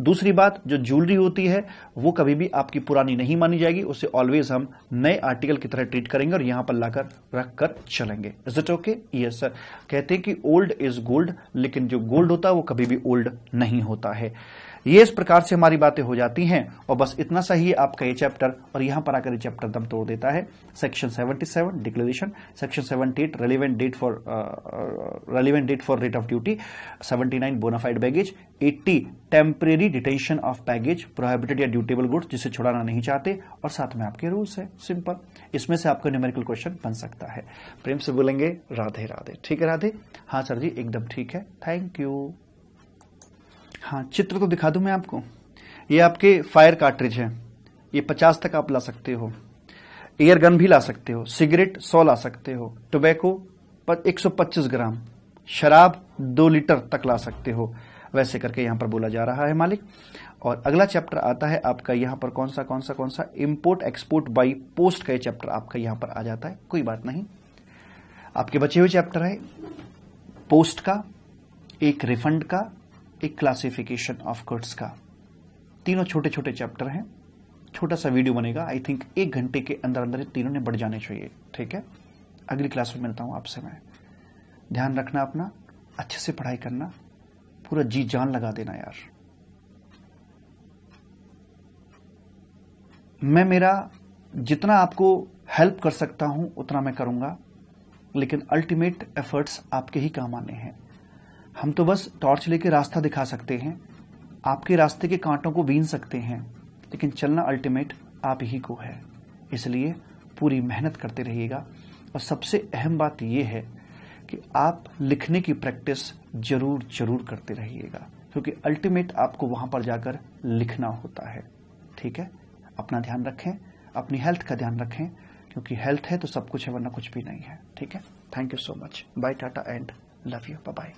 दूसरी बात, जो ज्वेलरी होती है वो कभी भी आपकी पुरानी नहीं मानी जाएगी, उसे ऑलवेज हम नए आर्टिकल की तरह ट्रीट करेंगे और यहां पर लाकर रख कर चलेंगे। Is it okay? Yes sir. कहते हैं कि ओल्ड इज गोल्ड, लेकिन जो गोल्ड होता है वो कभी भी ओल्ड नहीं होता है। ये इस प्रकार से हमारी बातें हो जाती हैं और बस इतना सा ही आपका ये चैप्टर, और यहां पर आकर ये चैप्टर दम तोड़ देता है। Section 77 declaration, section 78 relevant date for rate of duty, 79 bonafide baggage, 80 temporary detention of baggage prohibited या ड्यूटेबल गुड्स जिसे छुड़ाना नहीं चाहते, और साथ में आपके रूल्स है सिंपल। इसमें से आपका न्यूमेरिकल क्वेश्चन बन सकता है। प्रेम से बोलेंगे राधे राधे। ठीक है राधे? हाँ सर जी एकदम ठीक है, थैंक यू। हाँ चित्र तो दिखा दूं मैं आपको। ये आपके फायर कार्ट्रिज है, ये 50 तक आप ला सकते हो, एयर गन भी ला सकते हो, सिगरेट 100 ला सकते हो, टोबैको 125 ग्राम, शराब 2 लीटर तक ला सकते हो, वैसे करके यहां पर बोला जा रहा है मालिक। और अगला चैप्टर आता है आपका यहां पर कौन सा इंपोर्ट एक्सपोर्ट बाई पोस्ट का ये चैप्टर आपका यहां पर आ जाता है। कोई बात नहीं, आपके बचे हुए चैप्टर है पोस्ट का, एक रिफंड का, एक क्लासिफिकेशन ऑफ गुड्स का। तीनों छोटे छोटे चैप्टर हैं, छोटा सा वीडियो बनेगा, आई थिंक 1 घंटे के अंदर अंदर तीनों ने बढ़ जाने चाहिए। ठीक है, अगली क्लास में मिलता हूं आपसे मैं। ध्यान रखना अपना, अच्छे से पढ़ाई करना, पूरा जी जान लगा देना यार। मैं मेरा जितना आपको हेल्प कर सकता हूं उतना मैं करूंगा, लेकिन अल्टीमेट एफर्ट्स आपके ही काम आने हैं। हम तो बस टॉर्च लेके रास्ता दिखा सकते हैं, आपके रास्ते के कांटों को बीन सकते हैं, लेकिन चलना अल्टीमेट आप ही को है। इसलिए पूरी मेहनत करते रहिएगा और सबसे अहम बात यह है कि आप लिखने की प्रैक्टिस जरूर जरूर करते रहिएगा, क्योंकि अल्टीमेट आपको वहां पर जाकर लिखना होता है। ठीक है, अपना ध्यान रखें, अपनी हेल्थ का ध्यान रखें, क्योंकि हेल्थ है तो सब कुछ है, वरना कुछ भी नहीं है। ठीक है, thank you so much, bye tata and love you, bye bye.